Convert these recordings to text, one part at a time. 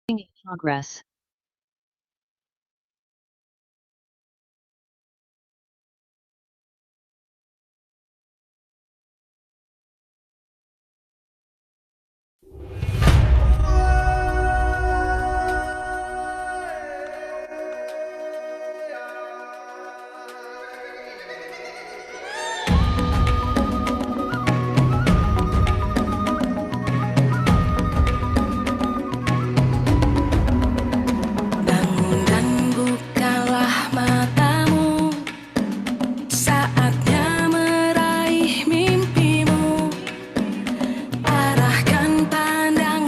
In progress. Bangun dan bukalah matamu, saatnya meraih mimpimu. Arahkan pandangan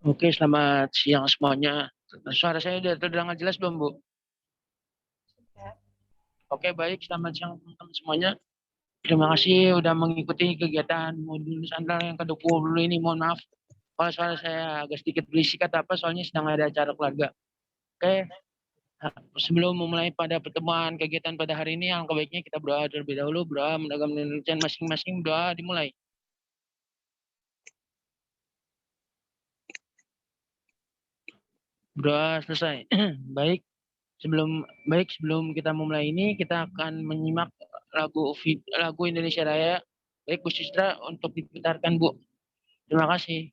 Oke, selamat siang semuanya. Suara saya sudah terdengar jelas belum, Bu? Oke, baik. Selamat siang teman-teman semuanya. Terima kasih sudah mengikuti kegiatan modul Nusantara yang ke-20 ini. Mohon maaf kalau suara saya agak sedikit berisik atau apa, soalnya sedang ada acara keluarga. Oke, sebelum memulai pada pertemuan kegiatan pada hari ini, yang kebaiknya kita berdoa terlebih dahulu. Berdoa menegakkan penelitian masing-masing. Berdoa dimulai. Berdoa selesai. Baik. Sebelum kita memulai ini, kita akan menyimak lagu Indonesia Raya. Baik, Bu Sistra, untuk diputarkan, Bu. Terima kasih.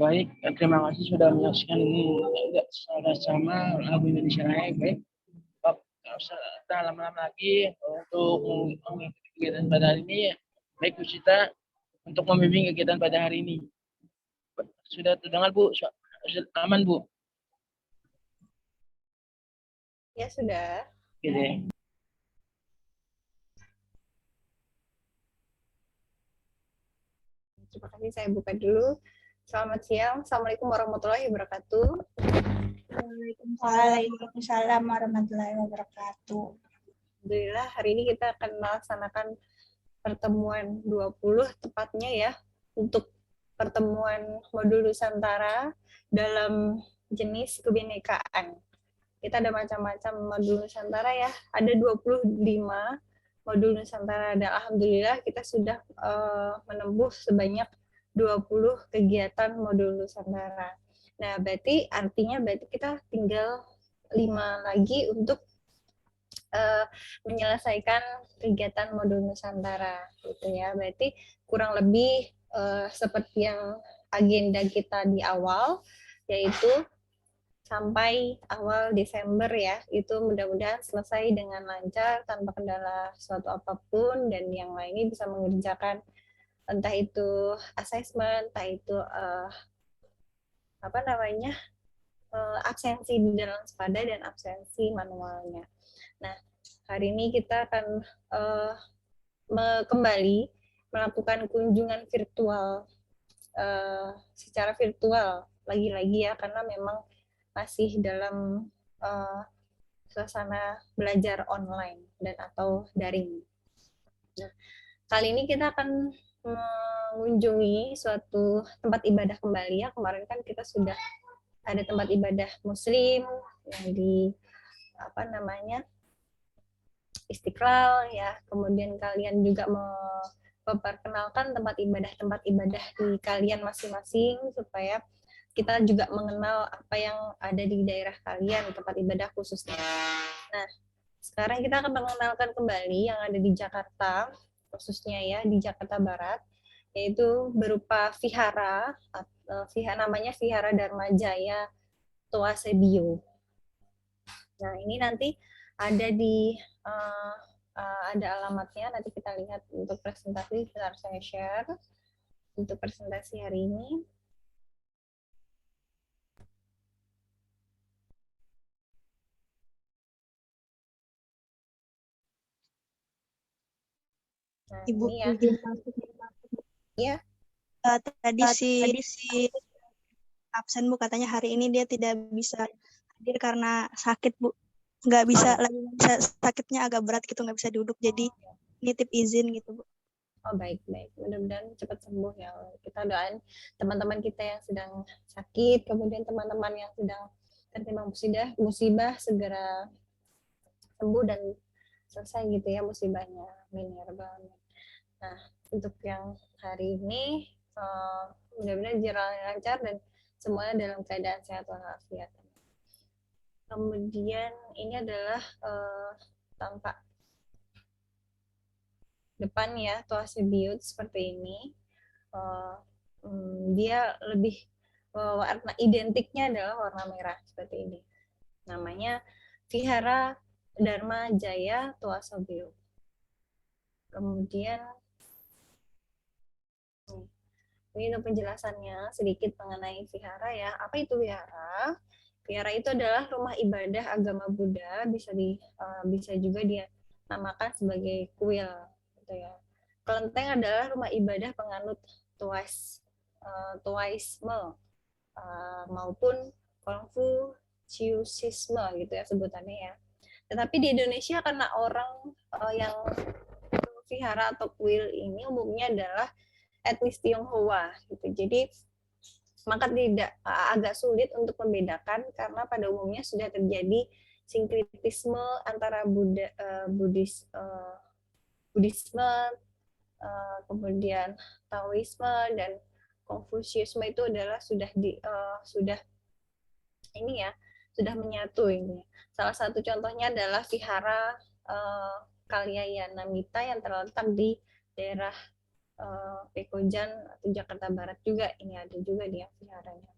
Baik, terima kasih sudah menyaksikan secara sama lagu Indonesia Raya. Baik, kita lama-lama lagi untuk mengikuti kegiatan pada hari ini. Baik, Bu Sita, untuk membimbing kegiatan pada hari ini. Sudah terdengar, Bu? Aman, Bu? Ya, sudah. Oke. Terima kasih, saya buka dulu. Selamat siang. Assalamualaikum warahmatullahi wabarakatuh. Waalaikumsalam warahmatullahi wabarakatuh. Alhamdulillah, hari ini kita akan melaksanakan pertemuan 20 tepatnya ya, untuk pertemuan modul Nusantara dalam jenis kebinekaan. Kita ada macam-macam modul Nusantara ya, ada 25 modul Nusantara, dan alhamdulillah kita sudah menembus sebanyak 20 kegiatan modul Nusantara. Nah, artinya kita tinggal 5 lagi untuk menyelesaikan kegiatan modul Nusantara gitu ya. Berarti kurang lebih seperti yang agenda kita di awal, yaitu sampai awal Desember ya, itu mudah-mudahan selesai dengan lancar tanpa kendala suatu apapun, dan yang lainnya bisa mengerjakan entah itu assessment, entah itu absensi di dalam sepada dan absensi manualnya. Nah, hari ini kita akan kembali melakukan kunjungan virtual secara virtual lagi-lagi ya, karena memang masih dalam suasana belajar online dan atau daring. Nah, kali ini kita akan mengunjungi suatu tempat ibadah kembali ya. Kemarin kan kita sudah ada tempat ibadah muslim yang di apa namanya Istiqlal ya. Kemudian kalian juga memperkenalkan tempat ibadah di kalian masing-masing supaya kita juga mengenal apa yang ada di daerah kalian, tempat ibadah khususnya. Nah, sekarang kita akan mengenalkan kembali yang ada di Jakarta, khususnya ya di Jakarta Barat, yaitu berupa vihara, namanya Vihara Dharma Jaya Toasebio. Nah, ini nanti ada di ada alamatnya, nanti kita lihat untuk presentasi, bentar saya share untuk presentasi hari ini. Nah, Ibu ini ya. izin masuk. Ya. Tadi si absen Bu, katanya hari ini dia tidak bisa hadir karena sakit Bu. Nggak bisa lagi, sakitnya agak berat gitu, nggak bisa duduk, jadi nitip izin gitu Bu. Oh baik, mudah-mudahan cepat sembuh ya. Kita doain teman-teman kita yang sedang sakit, kemudian teman-teman yang sedang tertimpa musibah segera sembuh dan selesai gitu ya musibahnya. Amin ya rabbal alamin. Nah, untuk yang hari ini mudah-mudahan jalannya lancar dan semuanya dalam keadaan sehat walafiat. Kemudian ini adalah tampak depan ya Toasebio seperti ini. Dia lebih warna identiknya adalah warna merah seperti ini. Namanya Vihara Dharma Jaya Toasebio. Kemudian ini untuk penjelasannya sedikit mengenai vihara ya. Apa itu vihara? Vihara itu adalah rumah ibadah agama Buddha, bisa juga dia namakan sebagai kuil gitu ya. Kelenteng adalah rumah ibadah penganut Taoisme maupun Konfusiusisme gitu ya sebutannya ya. Tetapi di Indonesia karena orang yang vihara atau kuil ini umumnya adalah etnis Tionghoa gitu. Jadi maka tidak agak sulit untuk membedakan karena pada umumnya sudah terjadi sinkretisme antara Buddhisme, kemudian Taoisme dan Konfusiusme itu adalah sudah ini ya sudah menyatu ini. Salah satu contohnya adalah vihara Kalyayanamita yang terletak di daerah Pekojan atau Jakarta Barat juga, ini ada juga dia viharanya.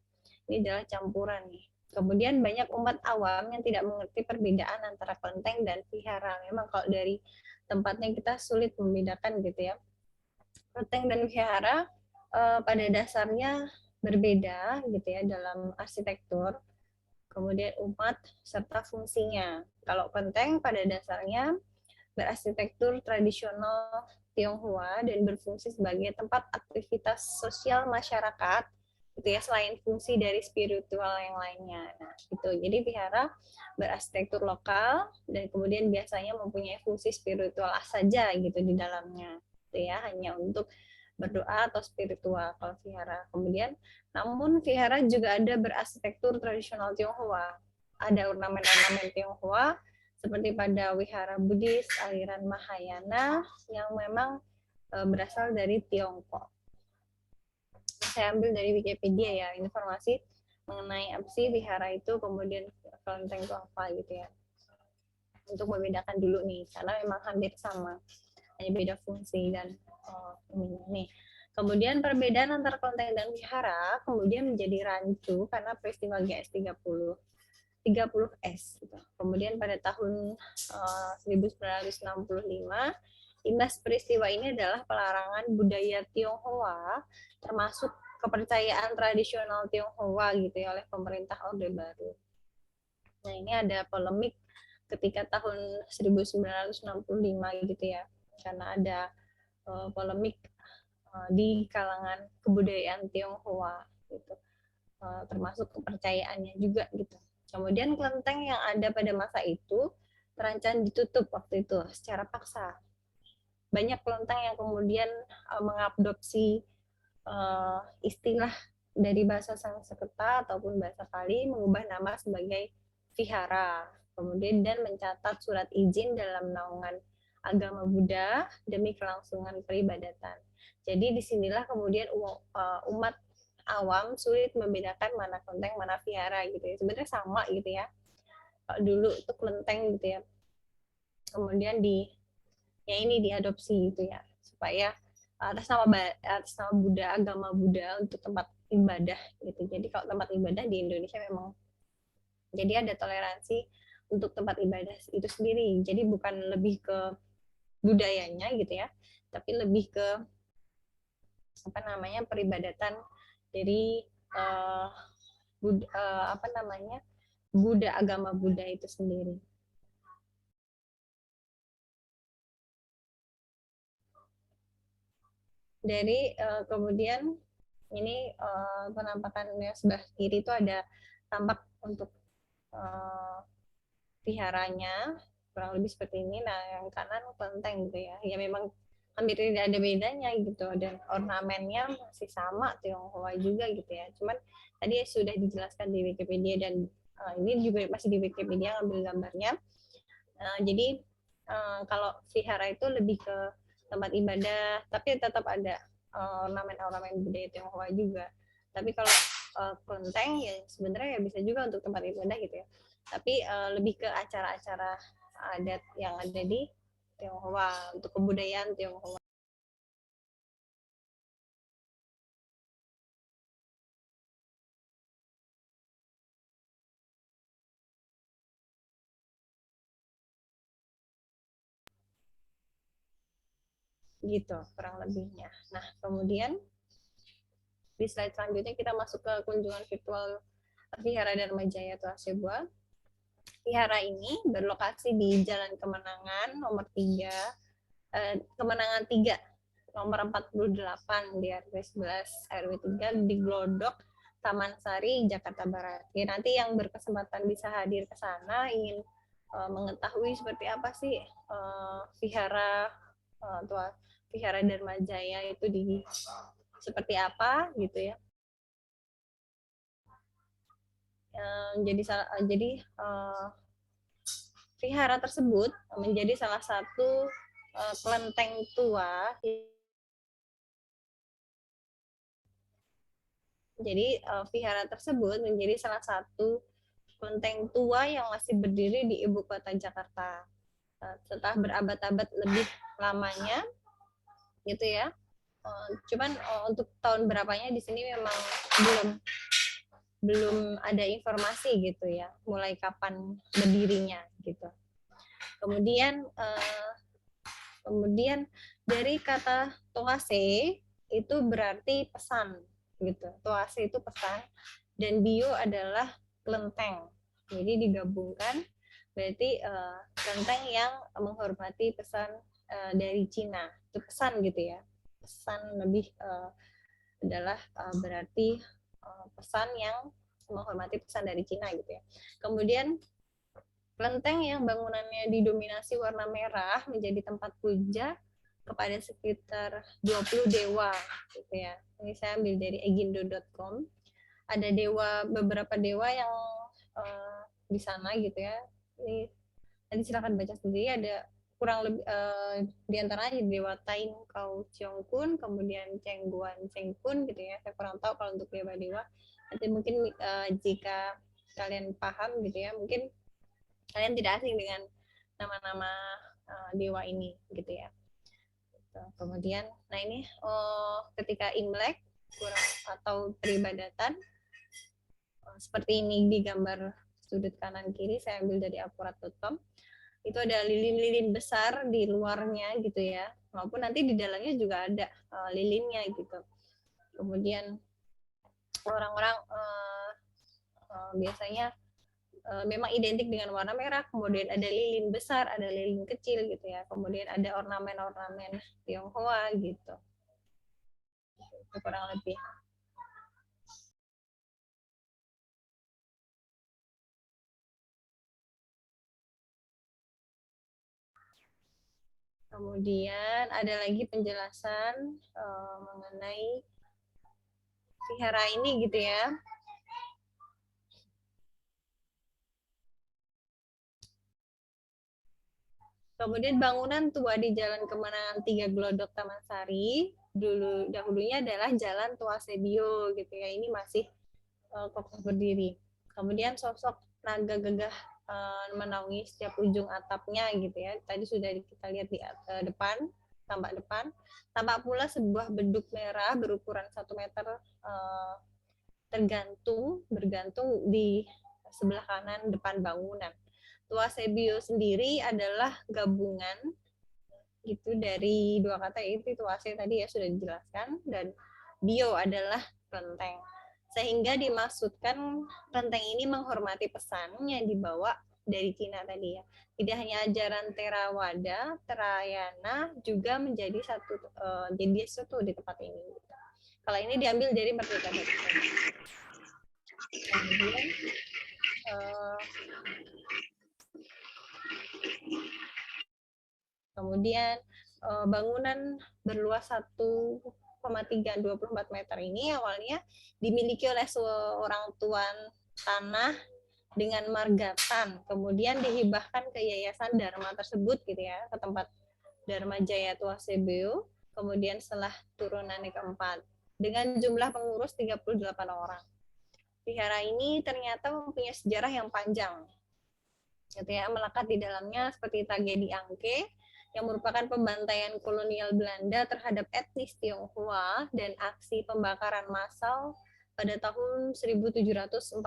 Ini adalah campuran nih. Kemudian banyak umat awam yang tidak mengerti perbedaan antara kelenteng dan vihara. Memang kalau dari tempatnya kita sulit membedakan gitu ya. Kelenteng dan vihara pada dasarnya berbeda gitu ya dalam arsitektur, kemudian umat serta fungsinya. Kalau kelenteng pada dasarnya berarsitektur tradisional Tionghoa dan berfungsi sebagai tempat aktivitas sosial masyarakat gitu ya, selain fungsi dari spiritual yang lainnya. Nah, gitu. Jadi vihara berarsitektur lokal dan kemudian biasanya mempunyai fungsi spiritual saja gitu di dalamnya. Gitu ya, hanya untuk berdoa atau spiritual kalau vihara. Kemudian namun vihara juga ada berarsitektur tradisional Tionghoa. Ada ornamen-ornamen Tionghoa seperti pada wihara Buddhis aliran Mahayana yang memang berasal dari Tiongkok. Saya ambil dari Wikipedia ya informasi mengenai apa sih wihara itu, kemudian kelenteng itu apa gitu ya. Untuk membedakan dulu nih, karena memang hampir sama, hanya beda fungsi dan ini. Kemudian perbedaan antara kelenteng dan wihara kemudian menjadi rancu karena peristiwa GS 30S. Gitu. Kemudian pada tahun 1965, imbas peristiwa ini adalah pelarangan budaya Tionghoa, termasuk kepercayaan tradisional Tionghoa gitu ya oleh pemerintah Orde Baru. Nah ini ada polemik ketika tahun 1965 gitu ya, karena ada polemik di kalangan kebudayaan Tionghoa gitu, termasuk kepercayaannya juga gitu. Kemudian kelenteng yang ada pada masa itu terancam ditutup waktu itu secara paksa. banyak kelenteng yang kemudian mengadopsi istilah dari bahasa Sanskerta ataupun bahasa Pali, mengubah nama sebagai vihara, kemudian dan mencatat surat izin dalam naungan agama Buddha demi kelangsungan peribadatan. Jadi disinilah kemudian umat awam sulit membedakan mana kelenteng mana vihara gitu ya. Sebenarnya sama gitu ya. Kalau dulu itu kelenteng gitu ya. Kemudian ini diadopsi gitu ya, supaya atas nama Buddha, agama Buddha untuk tempat ibadah gitu. Jadi kalau tempat ibadah di Indonesia memang jadi ada toleransi untuk tempat ibadah itu sendiri. Jadi bukan lebih ke budayanya gitu ya, tapi lebih ke peribadatan dari Buddha, agama Buddha itu sendiri. Dari kemudian ini penampakannya sebelah kiri itu ada tampak untuk viharanya kurang lebih seperti ini. Nah yang kanan kelenteng gitu ya. Ya memang hampir tidak ada bedanya gitu, dan ornamennya masih sama Tionghoa juga gitu ya. Cuman tadi sudah dijelaskan di Wikipedia, dan ini juga masih di Wikipedia ngambil gambarnya. Jadi kalau vihara itu lebih ke tempat ibadah, tapi tetap ada ornamen-ornamen budaya Tionghoa juga. Tapi kalau kelenteng ya sebenarnya ya bisa juga untuk tempat ibadah gitu ya. Tapi lebih ke acara-acara adat yang ada di Tionghoa, untuk kebudayaan Tionghoa. Gitu kurang lebihnya. Nah kemudian di slide selanjutnya kita masuk ke kunjungan virtual Vihara Dharma Jaya atau Asebua. Vihara ini berlokasi di Jalan Kemenangan nomor 3, Kemenangan 3 nomor 48 di RW 11 RW 3 di Glodok, Taman Sari, Jakarta Barat. Ya, nanti yang berkesempatan bisa hadir ke sana ingin mengetahui seperti apa sih vihara Vihara Dharma Jaya itu seperti apa gitu ya. Jadi vihara tersebut menjadi salah satu kelenteng tua. Jadi vihara tersebut menjadi salah satu kelenteng tua yang masih berdiri di ibu kota Jakarta. Setelah berabad-abad lebih lamanya, gitu ya. Cuman untuk tahun berapanya di sini memang belum ada informasi gitu ya, mulai kapan berdirinya gitu. Kemudian dari kata toase itu berarti pesan gitu. Toase itu pesan dan bio adalah kelenteng. Jadi digabungkan berarti kelenteng yang menghormati pesan dari Cina. Itu pesan gitu ya. Pesan lebih adalah berarti pesan yang menghormati pesan dari Cina gitu ya. Kemudian kelenteng yang bangunannya didominasi warna merah menjadi tempat puja kepada sekitar 20 dewa gitu ya. Ini saya ambil dari egindo.com. Ada beberapa dewa yang di sana gitu ya. Ini nanti silakan baca sendiri, ada kurang lebih di antaranya dewa Tain Kau Cheong Kun, kemudian Cheng Guan Cheng Kun gitu ya. Saya kurang tahu kalau untuk dewa-dewa. Nanti mungkin jika kalian paham gitu ya, mungkin kalian tidak asing dengan nama-nama dewa ini gitu ya. Kemudian, nah ini ketika Imlek atau peribadatan seperti ini di gambar sudut kanan kiri, saya ambil dari akurat.com. Itu ada lilin-lilin besar di luarnya gitu ya, maupun nanti di dalamnya juga ada lilinnya gitu. Kemudian orang-orang biasanya memang identik dengan warna merah, kemudian ada lilin besar, ada lilin kecil gitu ya, kemudian ada ornamen-ornamen Tionghoa gitu. Itu kurang lebih. Kemudian ada lagi penjelasan mengenai vihara ini gitu ya. Kemudian bangunan tua di Jalan Kemenangan 3 Glodok Taman Sari dahulunya adalah Jalan Tua Sebio gitu ya. Ini masih kokoh berdiri. Kemudian sosok naga gagah menaungi setiap ujung atapnya gitu ya. Tadi sudah kita lihat di depan, tampak depan. Tampak pula sebuah beduk merah berukuran 1 meter bergantung di sebelah kanan depan bangunan. Tua Sebio sendiri adalah gabungan gitu dari dua kata, yaitu tuase tadi ya sudah dijelaskan, dan bio adalah kelenteng. Sehingga dimaksudkan kelenteng ini menghormati pesan yang dibawa dari Cina tadi ya. Tidak hanya ajaran Theravada, Terayana juga menjadi satu di tempat ini. Kalau ini diambil dari Merdeka. Kemudian Kemudian bangunan berluas 1,324 meter ini awalnya dimiliki oleh seorang tuan tanah dengan margatan, kemudian dihibahkan ke Yayasan Dharma tersebut gitu ya, ke tempat Dharma Jaya Tua Sebeo, kemudian setelah turunannya keempat, dengan jumlah pengurus 38 orang. Vihara ini ternyata mempunyai sejarah yang panjang, gitu ya, melekat di dalamnya seperti tragedi Angke, yang merupakan pembantaian kolonial Belanda terhadap etnis Tionghoa dan aksi pembakaran massal pada tahun 1740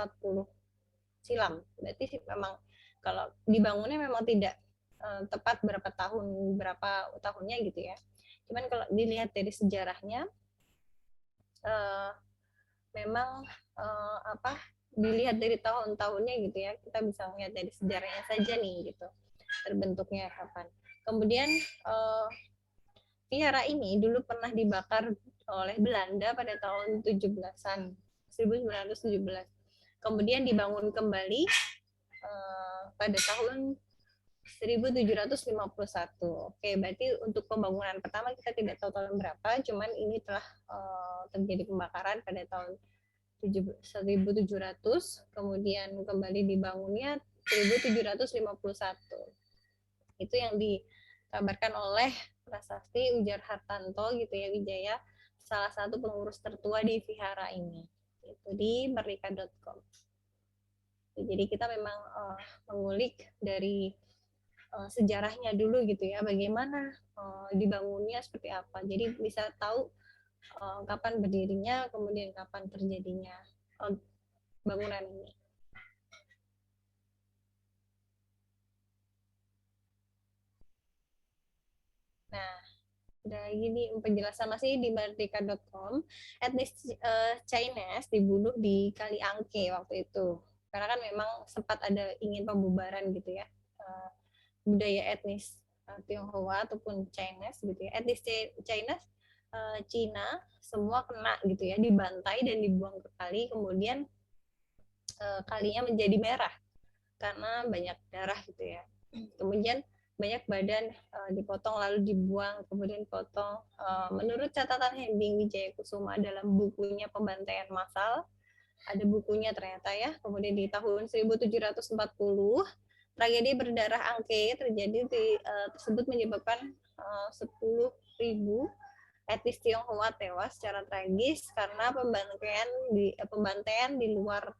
silam. Berarti memang kalau dibangunnya memang tidak tepat berapa tahunnya gitu ya. Cuman kalau dilihat dari sejarahnya memang dilihat dari tahun-tahunnya gitu ya, kita bisa melihat dari sejarahnya saja nih gitu, terbentuknya kapan. Kemudian vihara ini dulu pernah dibakar oleh Belanda pada tahun 17-an, 1917. Kemudian dibangun kembali pada tahun 1751. Oke, berarti untuk pembangunan pertama kita tidak tahu tahun berapa, cuman ini telah terjadi pembakaran pada tahun 1700, kemudian kembali dibangunnya 1751. Itu yang dikabarkan oleh Prasasti Ujar Hartanto gitu ya, Wijaya, salah satu pengurus tertua di vihara ini. Itu di merdeka.com. Jadi kita memang mengulik dari sejarahnya dulu gitu ya, bagaimana dibangunnya seperti apa. Jadi bisa tahu kapan berdirinya, kemudian kapan terjadinya bangunan ini. Nah, ada lagi nih penjelasan masih di merdeka.com. Etnis Chinese dibunuh di Kali Angke waktu itu. Karena kan memang sempat ada ingin pembubaran gitu ya. Budaya etnis Tionghoa ataupun Chinese gitu ya. Etnis Chinese Cina semua kena gitu ya, dibantai dan dibuang ke kali, kemudian kalinya menjadi merah karena banyak darah gitu ya. Kemudian banyak badan dipotong lalu dibuang, kemudian potong. Menurut catatan Hending Wijaya Kusuma dalam bukunya Pembantaian Massal, ada bukunya ternyata ya. Kemudian di tahun 1740 tragedi berdarah Angke terjadi tersebut menyebabkan 10.000 etnis Tionghoa tewas secara tragis karena pembantaian di luar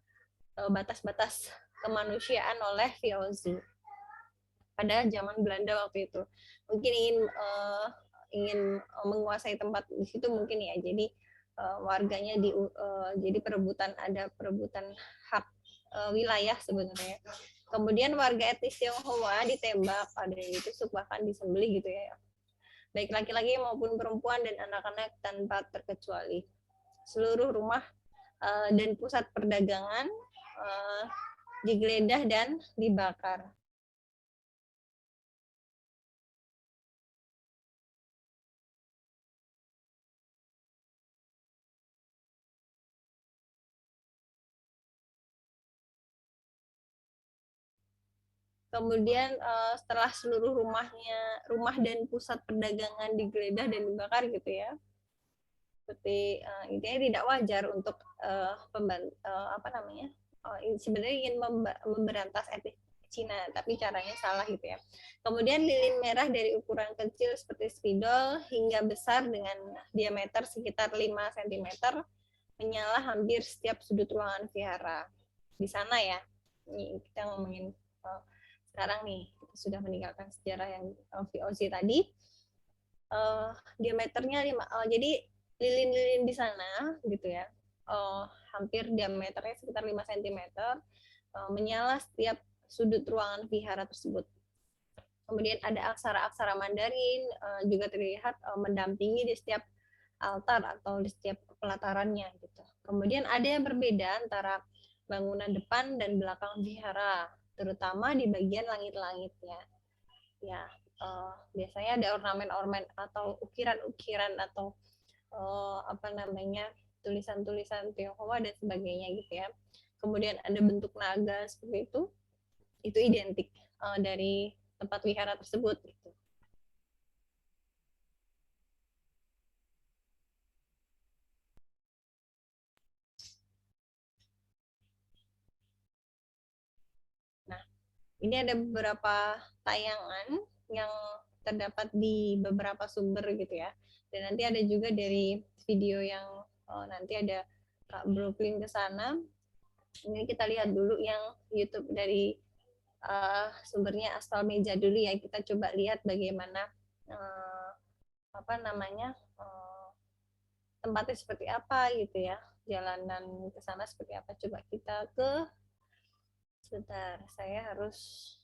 batas-batas kemanusiaan oleh VOC pada zaman Belanda waktu itu. Mungkin ingin menguasai tempat di situ mungkin ya. Jadi warganya jadi ada perebutan hak wilayah sebenarnya. Kemudian warga etnis Tionghoa ditembak, ada yang ditusuk bahkan disembelih gitu ya. Baik laki-laki maupun perempuan dan anak-anak tanpa terkecuali. Seluruh rumah dan pusat perdagangan digeledah dan dibakar. Kemudian setelah seluruh rumah dan pusat perdagangan digeledah dan dibakar gitu ya, seperti intinya tidak wajar untuk sebenarnya ingin memberantas etnis Cina, tapi caranya salah gitu ya. Kemudian lilin merah dari ukuran kecil seperti spidol hingga besar dengan diameter sekitar 5 cm menyala hampir setiap sudut ruangan vihara. Di sana ya, ini kita ngomongin sekarang nih, kita sudah meninggalkan sejarah yang VOC tadi. Diameternya 5, jadi lilin-lilin di sana gitu ya, hampir diameternya sekitar 5 cm, menyala setiap sudut ruangan vihara tersebut. Kemudian ada aksara-aksara Mandarin juga terlihat mendampingi di setiap altar atau di setiap pelatarannya gitu. Kemudian ada yang berbeda antara bangunan depan dan belakang vihara, terutama di bagian langit-langitnya. Ya, biasanya ada ornamen-ornamen atau ukiran-ukiran atau tulisan-tulisan Tionghoa dan sebagainya gitu ya. Kemudian ada bentuk naga seperti itu identik dari tempat wihara tersebut gitu. Nah, ini ada beberapa tayangan yang terdapat di beberapa sumber gitu ya. Dan nanti ada juga dari video yang nanti ada Kak Brooklyn ke sana. Ini kita lihat dulu yang YouTube dari sumbernya Aspal Meja dulu ya. Kita coba lihat bagaimana tempatnya seperti apa gitu ya. Jalanan ke sana seperti apa. Coba kita sebentar, saya harus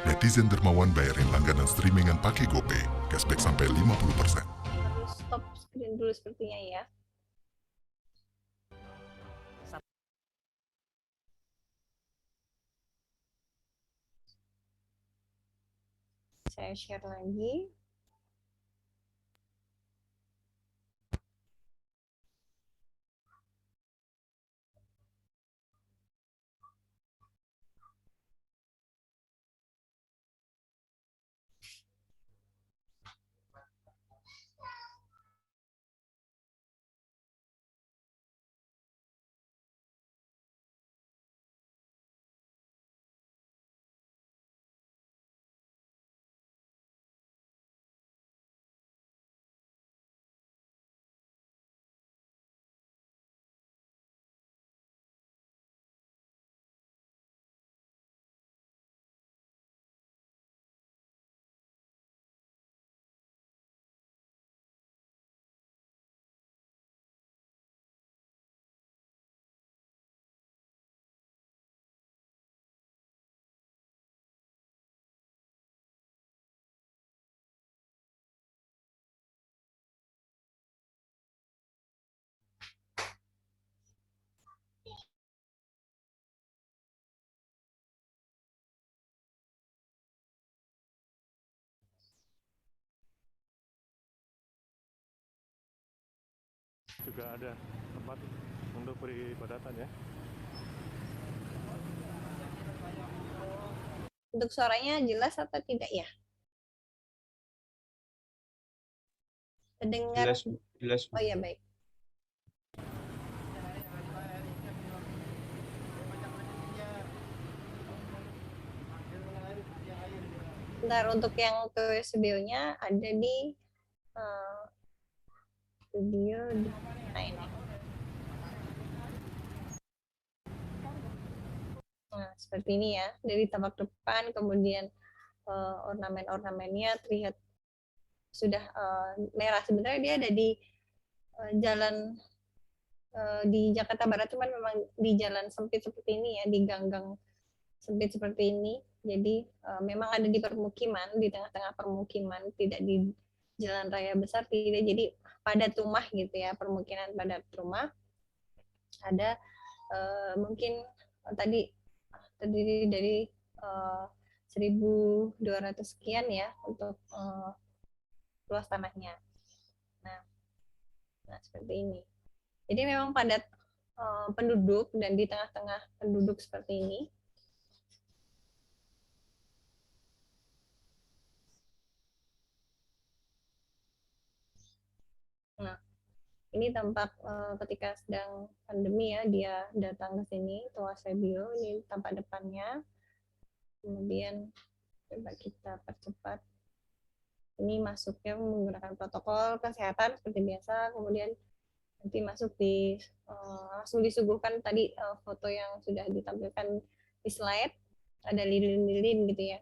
Netizen dermawan bayarin langganan streamingan pakai GoPay, cashback sampai 50%. harus stop screen dulu sepertinya ya. Saya share lagi. Juga ada tempat untuk peribadatan ya. Untuk suaranya jelas atau tidak ya? Terdengar? Jelas. Oh ya, baik. Bentar, untuk yang ke videonya ada di video ini. Nah, seperti ini ya, dari tampak depan, kemudian ornamen-ornamennya terlihat sudah merah. Sebenarnya dia ada di jalan di Jakarta Barat, cuman memang di jalan sempit seperti ini ya, di gang-gang sempit seperti ini. Jadi memang ada di permukiman, di tengah-tengah permukiman, tidak di jalan raya besar, tidak. Jadi padat rumah gitu ya, permukiman padat rumah. Ada mungkin tadi terdiri dari 1.200 sekian ya untuk luas tanahnya. Nah, seperti ini. Jadi memang padat penduduk, dan di tengah-tengah penduduk seperti ini Ini tampak ketika sedang pandemi ya, dia datang ke sini, Toa Sebio, ini tampak depannya. Kemudian coba kita percepat. Ini masuknya menggunakan protokol kesehatan seperti biasa, kemudian nanti masuk di langsung disuguhkan tadi foto yang sudah ditampilkan di slide, ada lilin-lilin gitu ya.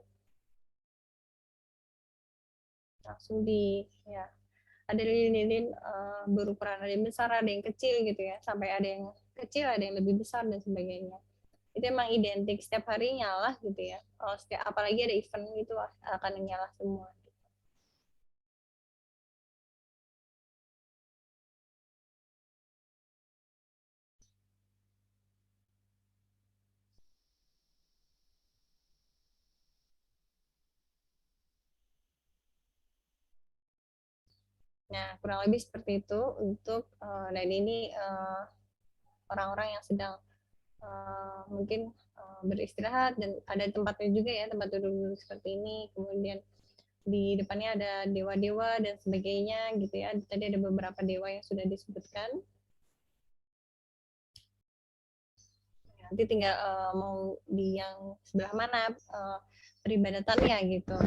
Langsung ya ada lilin-lilin berukuran, ada yang besar, ada yang kecil gitu ya, sampai ada yang kecil, ada yang lebih besar dan sebagainya. Itu emang identik setiap hari nyala gitu ya. Apalagi ada event itu akan nyala semua. Nah, kurang lebih seperti itu untuk dan ini orang-orang yang sedang mungkin beristirahat dan ada tempatnya juga ya, tempat duduk seperti ini. Kemudian di depannya ada dewa-dewa dan sebagainya gitu ya. Tadi ada beberapa dewa yang sudah disebutkan. Nanti tinggal mau di yang sebelah mana peribadatannya gitu.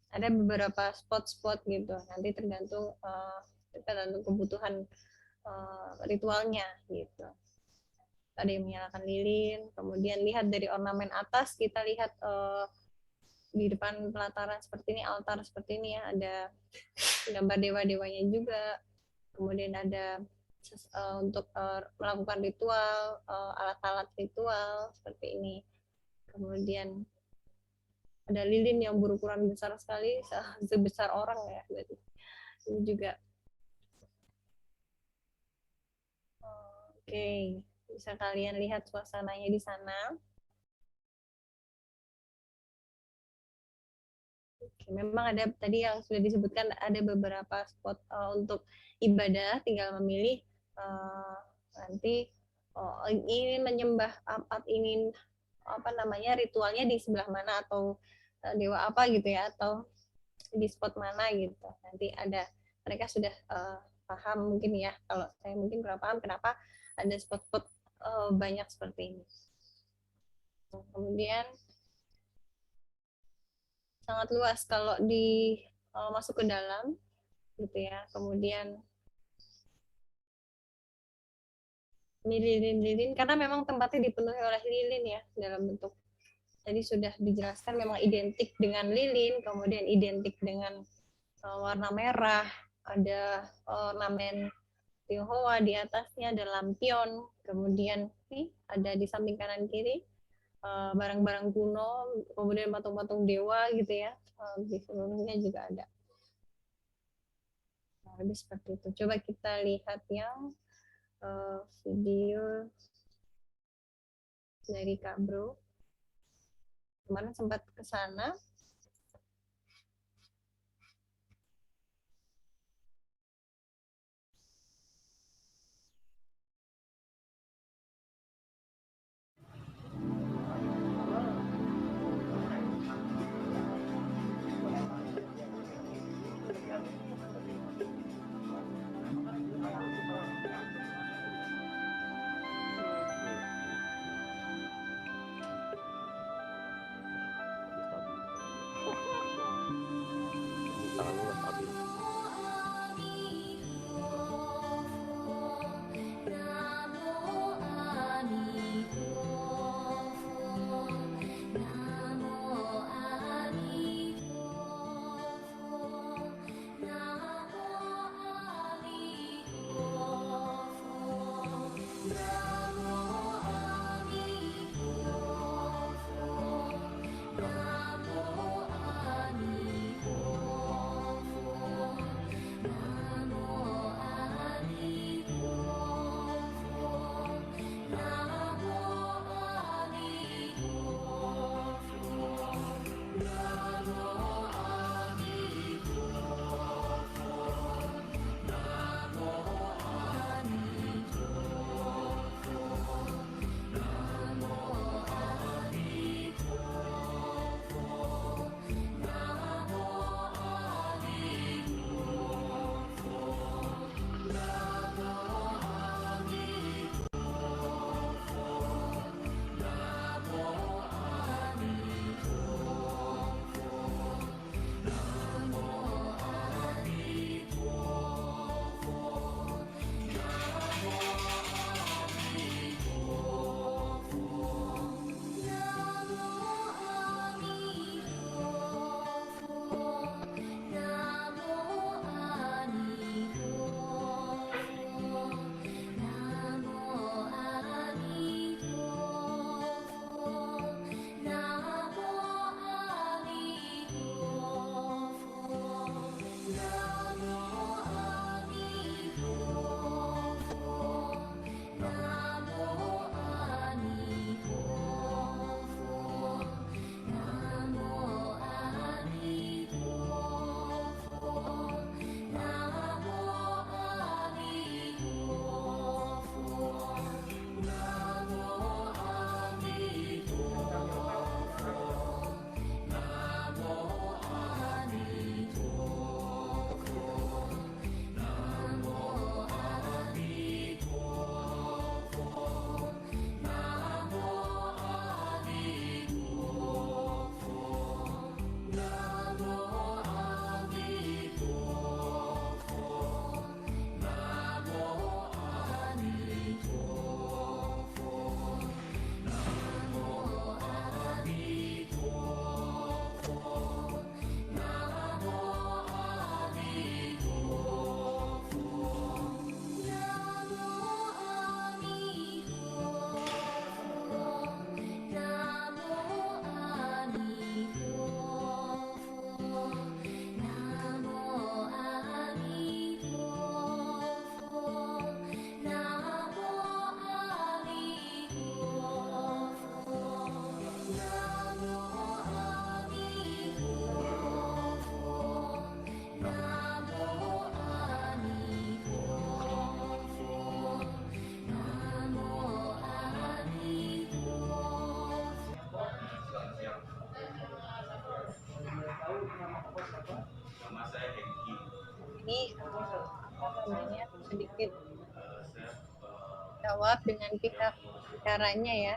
Ada beberapa spot-spot gitu. Nanti tergantung kebutuhan ritualnya gitu. Ada yang menyalakan lilin, kemudian lihat dari ornamen atas, kita lihat di depan pelataran seperti ini, altar seperti ini ya, ada gambar dewa-dewanya juga, kemudian ada untuk melakukan ritual, alat-alat ritual seperti ini, kemudian ada lilin yang berukuran besar sekali, sebesar orang ya, berarti ini juga. Oke, bisa kalian lihat suasananya di sana. Oke, memang ada tadi yang sudah disebutkan ada beberapa spot untuk ibadah, tinggal memilih nanti ingin menyembah ingin apa namanya ritualnya di sebelah mana atau dewa apa gitu ya, atau di spot mana gitu. Nanti ada mereka sudah paham mungkin ya, kalau saya mungkin kurang paham kenapa ada spot-spot banyak seperti ini. Kemudian sangat luas kalau masuk ke dalam gitu ya. Kemudian ini lilin-lilin karena memang tempatnya dipenuhi oleh lilin ya, dalam bentuk tadi sudah dijelaskan memang identik dengan lilin, kemudian identik dengan warna merah, ada ornamen Tionghoa di atasnya, ada lampion, kemudian nih ada di samping kanan kiri barang-barang kuno, kemudian patung-patung dewa gitu ya, di seluruhnya juga ada. Nah, lebih seperti itu. Coba kita lihat yang video dari Kak Bro. Kemarin sempat ke sana. kita jawab dengan pihak caranya ya.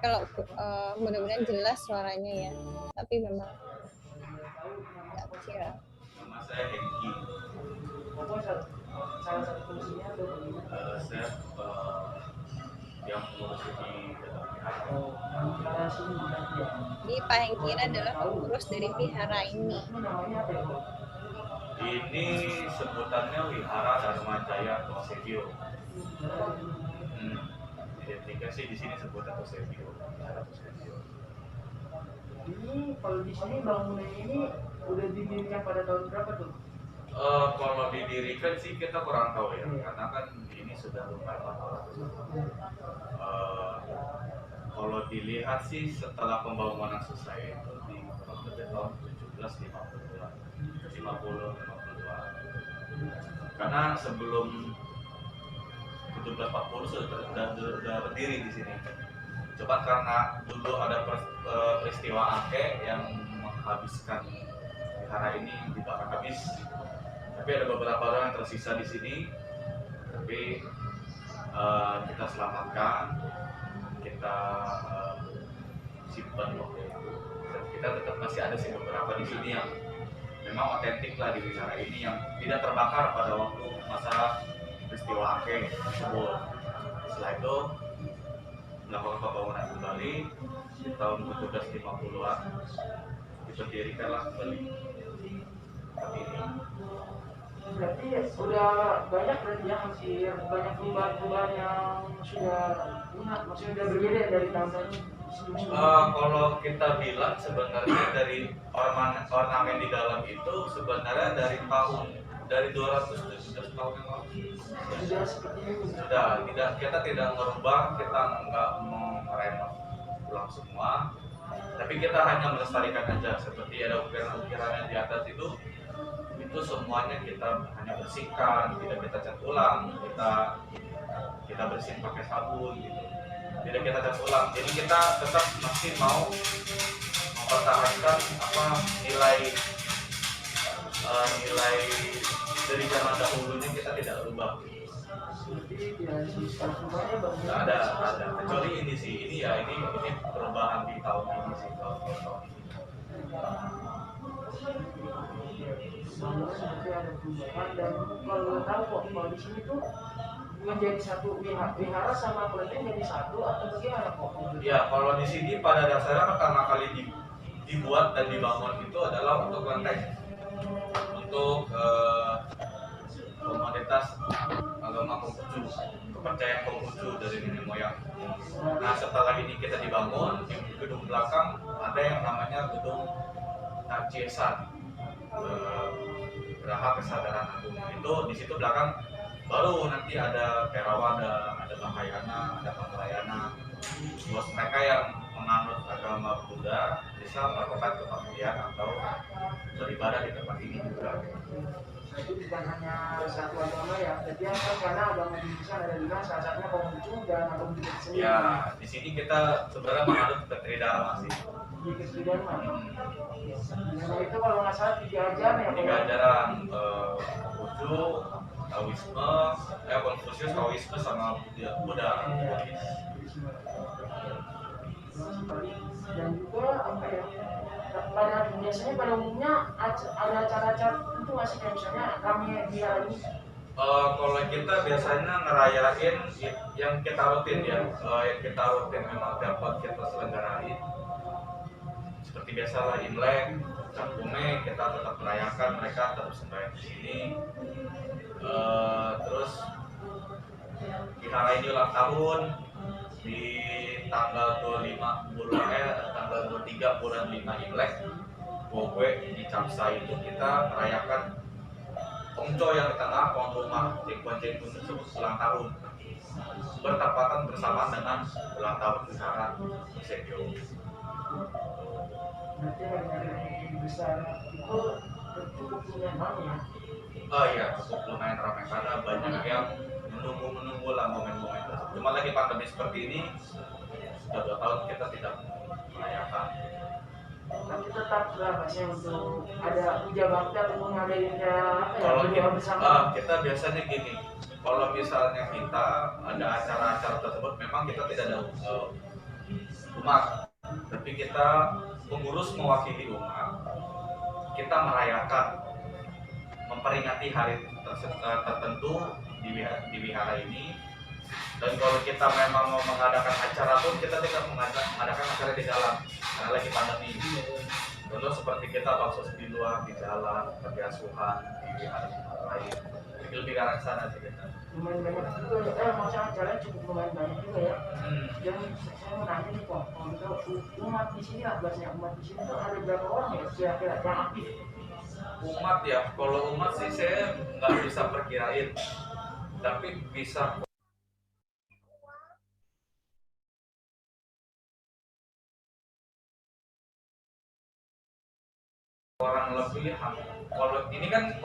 Kalau mudah-mudahan jelas suaranya ya, tapi memang agak kecil. Nama saya Hengki. Saya yang mengurus di Jadi Pak Hengki adalah pengurus dari vihara ini. ini sebutannya Wihara Dharma Jaya Tosebyo. Identiknya sih di sini sebutnya Tosebyo. Wihara Tosebyo. Ini kalau di sini bangunan ini udah didirikan pada tahun berapa tuh? Kalau didirikan sih kita kurang tahu ya, karena kan ini sudah lumayan lama. Kalau dilihat sih setelah pembangunan selesai itu di tahun 1750-an, 50-52. Karena sebelum 1740 sudah berdiri di sini. Coba karena dulu ada peristiwa Angke yang menghabiskan wihara ini dibakar habis. Tapi ada beberapa orang yang tersisa di sini. Tapi kita selamatkan, kita simpan waktu itu. Dan kita tetap masih ada sih beberapa di sini yang memang otentik lah di wihara ini, yang tidak terbakar pada waktu masa peristiwa Angke tersebut. Setelah itu melakukan pembangunan kembali di tahun 1750-an, diberdirikanlah kembali tempat ini. Berarti sudah banyak berarti ya, hampir banyak perubahan-perubahan yang sudah punah, maksudnya sudah berbeda dari tahun-tahun sebelumnya. Kalau kita bilang sebenarnya dari ornamen di dalam itu sebenarnya dari 217 tahun yang lalu Sudah seperti ini. sudah kita tidak merubah, kita nggak mau merenov ulang semua, tapi kita hanya melestarikan aja. Seperti ada ukiran-ukiran yang di atas itu semuanya kita hanya bersihkan, tidak kita cat ulang, kita bersihin pakai sabun gitu, tidak kita cat ulang. Jadi kita tetap masih mau mempertahankan nilai dari zaman dahulunya, kita tidak rubah. Nggak ada, kecuali ini sih, ini perubahan di tahun ini sih, tahun ini. Seperti ada perubahan, dan kalau tahu kok kalau di sini tuh menjadi satu wihara sama kelenteng jadi satu atau bagaimana kok? Ya, kalau di sini pada dasarnya pertama kali dibuat dan dibangun itu adalah untuk kelenteng, untuk komoditas agama Konghucu, kepercayaan Konghucu dari nenek moyang. Nah, setelah ini kita dibangun, di gedung belakang ada yang namanya gedung Tarciesan, Geraha Kesadaran Agung. Itu di situ belakang baru nanti ada Theravada, ada Mahayana, ada Mahayana. Buat mereka yang menganut agama Buddha bisa melakukan kebaktian atau beribadah di tempat ini juga. Itu bukan hanya satu agama ya, jadi kan karena agama di Indonesia ada lima, salah satunya Konghucu dan agama Buddha sendiri. Ya, di sini kita sebenarnya menganut ke Tridharma sih. Di Tridharma. Nah, itu kalau nggak salah 3 ajaran ya. 3 ajaran, Konghucu, Taoisme, Konfusius, Taoisme sama Buddha. Dan juga apa ya? Biasanya pada umumnya ada acara-acara itu masih kayak misalnya kami di hari ini. Kalau kita biasanya ngerayain yang kita rutin ya, yang kita rutin memang dapat kita selenggarain. Seperti biasa lah Imlek, Cap Gome kita tetap merayakan, mereka tetap sembahyang di sini. Terus wihara ini ulang tahun di tanggal 23 bulan 5 Imlek. Gowe di Capsa itu kita merayakan Kongco yang di tengah, pohon rumah, Jengkuan tersebut ulang tahun, bertepatan bersamaan dengan ulang tahun wihara Tosebyo. Berarti hari besar itu cukup lumayan ramai ya? Oh iya, cukup lumayan ramai karena banyak yang menunggu lah momen-momen tersebut. Cuma lagi pandemi seperti ini, sudah 2 tahun kita tidak merayakan. tapi tetap lah maksudnya untuk ada puja bakti ataupun ngadain kayak apa ya, Kalau berdoa bersama. kita biasanya gini, kalau misalnya kita ada acara-acara tersebut, memang kita tidak ada umat, tapi kita pengurus mewakili umat. Kita merayakan, memperingati hari tertentu di wihara ini. Dan kalau kita memang mau mengadakan acara pun, kita tidak mengadakan acara di jalan karena lagi pandemi. Contoh seperti kita bakso di luar, di jalan, tapi asuhan di wihara lain. Jadi lebih ke arah sana sih kita. Lumayan banyak juga ya, maksudnya acaranya cukup lumayan banyak juga ya. Dan saya mau nanya nih kok, kalau umat di sini lah, biasanya umat di sini tuh ada berapa orang ya kira-kira yang aktif? Umat ya, kalau umat sih saya nggak bisa perkirain, tapi bisa orang lebih. Kalau ini kan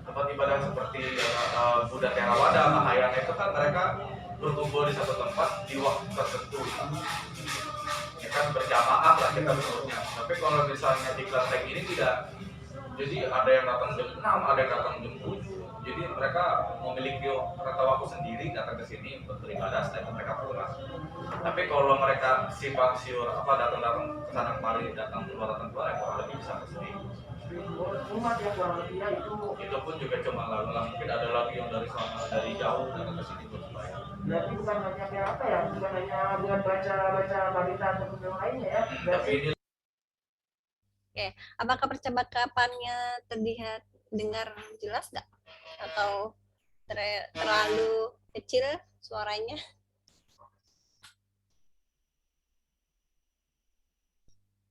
tempat ibadah seperti Buddha Theravada, Mahayana itu kan mereka berkumpul di satu tempat di waktu tertentu. Ya kan berjamaah lah kita menurutnya. Tapi kalau misalnya di kelenteng ini tidak. Jadi ada yang datang jam 6, ada yang datang jam 7. Jadi mereka memiliki rata waktu sendiri datang ke sini untuk beribadah, setelah itu mereka pulang. Tapi kalau mereka simpang siur datang ke sana kemari, datang keluar ya kurang lebih bisa ke sini. Umat yang kurang lebih ya itu pun juga cuma lalu lah, mungkin ada lagi yang dari jauh datang ke sini buat sembahyang. Berarti bukan hanya kayak apa ya, bukan hanya buat baca barita ataupun yang lainnya ya. Tapi ini Oke, apakah percakapannya terlihat dengar jelas nggak? Atau terlalu kecil suaranya?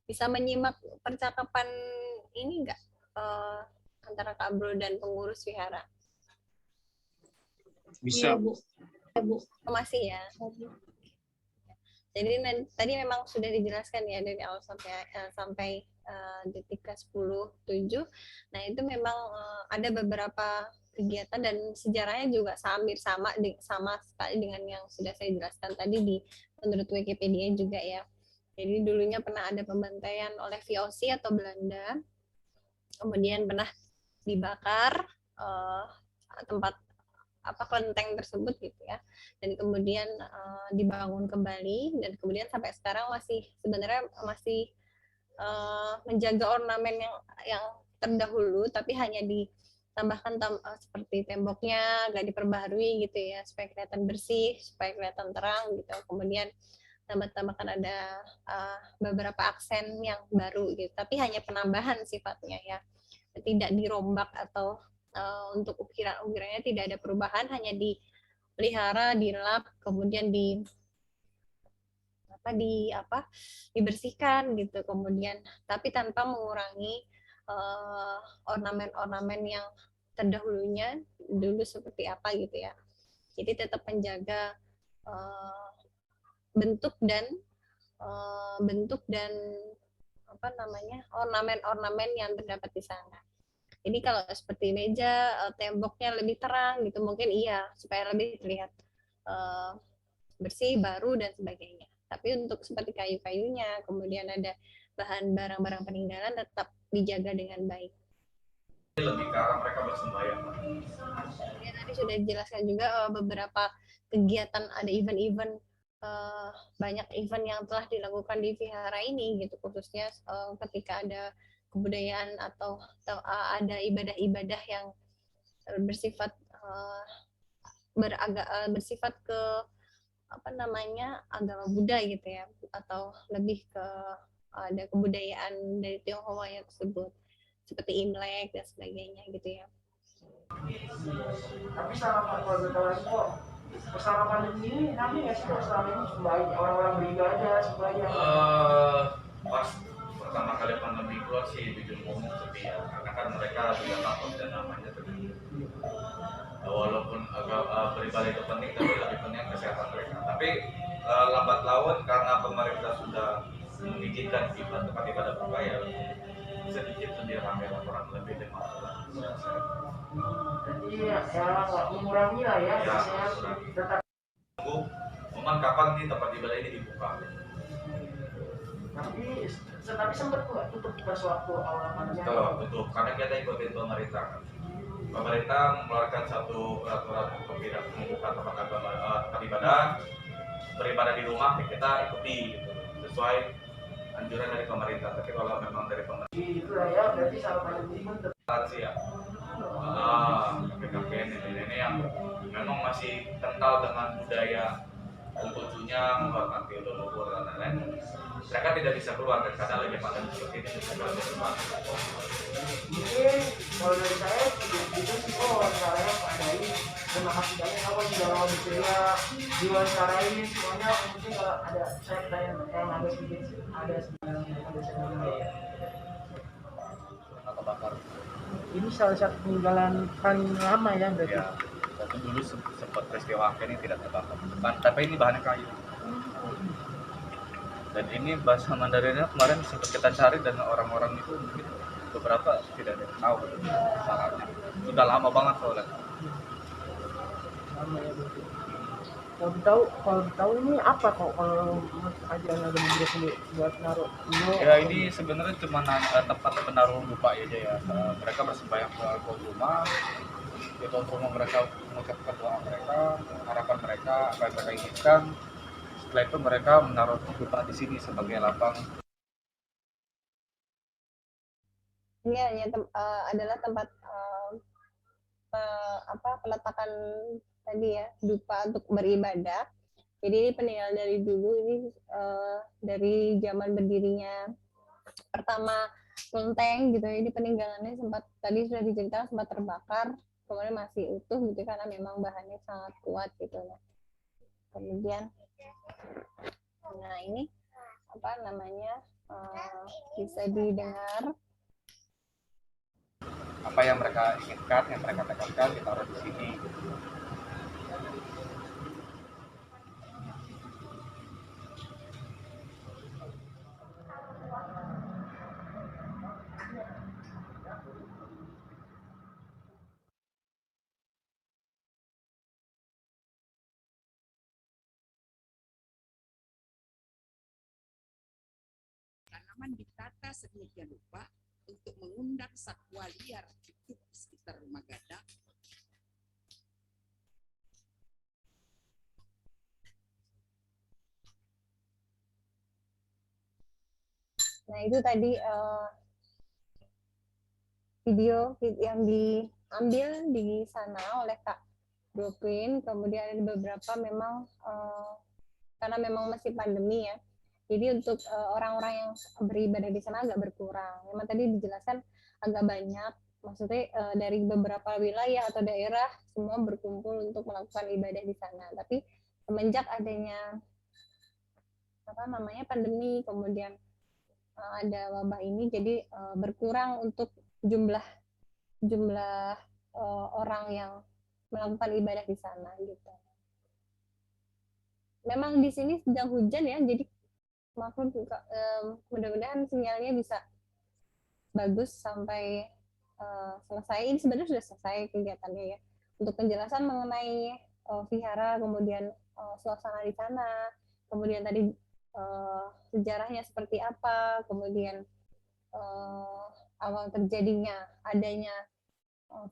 Bisa menyimak percakapan ini nggak antara Kak Bro dan pengurus wihara? Bisa, Bu. Oh, masih ya. Jadi tadi memang sudah dijelaskan ya dari awal sampai detik ke 10:07. Nah, itu memang ada beberapa kegiatan dan sejarahnya juga sama sekali dengan yang sudah saya jelaskan tadi menurut Wikipedia juga ya. Jadi dulunya pernah ada pembantaian oleh VOC atau Belanda, kemudian pernah dibakar tempat kelenteng tersebut gitu ya, dan kemudian dibangun kembali, dan kemudian sampai sekarang sebenarnya masih menjaga ornamen yang terdahulu, tapi hanya ditambahkan seperti temboknya nggak diperbaharui gitu ya, supaya kelihatan bersih, supaya kelihatan terang gitu. Kemudian tambahkan ada beberapa aksen yang baru gitu, tapi hanya penambahan sifatnya ya, tidak dirombak atau untuk ukirannya tidak ada perubahan, hanya dipelihara, dilap, kemudian dibersihkan gitu, kemudian tapi tanpa mengurangi ornamen-ornamen yang terdahulunya dulu seperti apa gitu ya. Jadi tetap menjaga bentuk dan ornamen-ornamen yang terdapat di sana. Jadi kalau seperti meja, temboknya lebih terang gitu, mungkin iya, supaya lebih terlihat bersih, baru, dan sebagainya. Tapi untuk seperti kayu-kayunya, kemudian ada bahan barang-barang peninggalan tetap dijaga dengan baik. Lebih ke arah mereka bersembahyang. Ya, tadi sudah dijelaskan juga beberapa kegiatan, ada event-event, banyak event yang telah dilakukan di vihara ini gitu, khususnya ketika ada kebudayaan atau ada ibadah-ibadah yang bersifat bersifat ke agama Buddha gitu ya, atau lebih ke ada kebudayaan dari Tionghoa tersebut seperti Imlek dan sebagainya gitu ya. Tapi selama pandemi ini nanti nggak sih selama ini orang-orang beribadah sembahyang? Pas pertama kali pandemi keluar sih bikin ngomong sepi ya, karena kan mereka juga takut dan namanya terganggu. Walaupun beribadah itu penting, tapi lebih penting kesehatan mereka. Tapi lambat laun karena pemerintah sudah mengizinkan tempat ibadah berbayar, sedikit lebih ramai, laporan lebih 50. Jadi ya nggak mengurangi lah ya, tetap tunggu momen kapan nih tempat ibadah ini dibuka. Tapi sempat nggak tutup pas waktu awal pandemi? Tutup, karena kita ikutin pemerintah. Pemerintah mengeluarkan satu peraturan untuk tidak membuka tempat ibadah, beribadah di rumah, ya kita ikuti gitu, sesuai anjuran dari pemerintah. Tapi kalau memang dari pemerintah itu ya berarti sama pandemi pun sih ya, kakek nenek yang memang masih kental dengan budaya lucunya, menghormati leluhur dan lain-lain. Mereka tidak bisa keluar karena lagi pandemi seperti ini, bisa keluar dari rumah. Mungkin kalau dari saya itu sih wawancaranya Pak Dai, terima kasih banyak apa sudah mau bersedia diwawancarain semuanya. Mungkin kalau ada saya tanya yang agak sedikit ada Atau bakar. ini salah satu peninggalan paling lama ya berarti. Ya, waktu dulu sempat peristiwa angka ini tidak terbakar. Tapi ini bahannya kayu. Dan ini bahasa Mandarinnya kemarin sempat kita cari dan orang-orang itu mungkin beberapa tidak ada yang tahu caranya. Sudah lama banget soalnya. Lama ya berarti. Kalau tahu ini apa kok kalau ajaran agama Buddha sendiri buat naruh Ya ini sebenarnya cuma tempat penaruh lupa aja ya. Mereka bersembahyang ke rumah, di rumah mereka mengucapkan doa mereka, harapan mereka, apa yang mereka inginkan. Setelah itu mereka menaruh dupa di sini sebagai lapang. Ini adalah tempat peletakan tadi ya, dupa untuk beribadah. Jadi ini peninggalan dari dulu, ini dari zaman berdirinya pertama kelenteng gitu. Ini peninggalannya sempat tadi sudah diceritakan sempat terbakar, kemudian masih utuh gitu karena memang bahannya sangat kuat gitu ya. Kemudian nah ini apa namanya bisa didengar apa yang mereka inginkan, yang mereka tekankan ditaruh di sini. Tanaman ditata sedemikian rupa untuk mengundang satwa liar hidup di sekitar rumah gadang. Nah itu tadi video yang diambil di sana oleh Kak Dopin. Kemudian ada beberapa memang karena memang masih pandemi ya. Jadi untuk orang-orang yang beribadah di sana agak berkurang. Memang tadi dijelaskan agak banyak, maksudnya dari beberapa wilayah atau daerah semua berkumpul untuk melakukan ibadah di sana. Tapi semenjak adanya pandemi, kemudian ada wabah ini, jadi berkurang untuk jumlah orang yang melakukan ibadah di sana gitu. Memang di sini sedang hujan ya, jadi maklum juga mudah-mudahan sinyalnya bisa bagus sampai selesai. Ini sebenarnya sudah selesai kegiatannya ya. Untuk penjelasan mengenai vihara, kemudian suasana di sana, kemudian tadi sejarahnya seperti apa, kemudian awal terjadinya adanya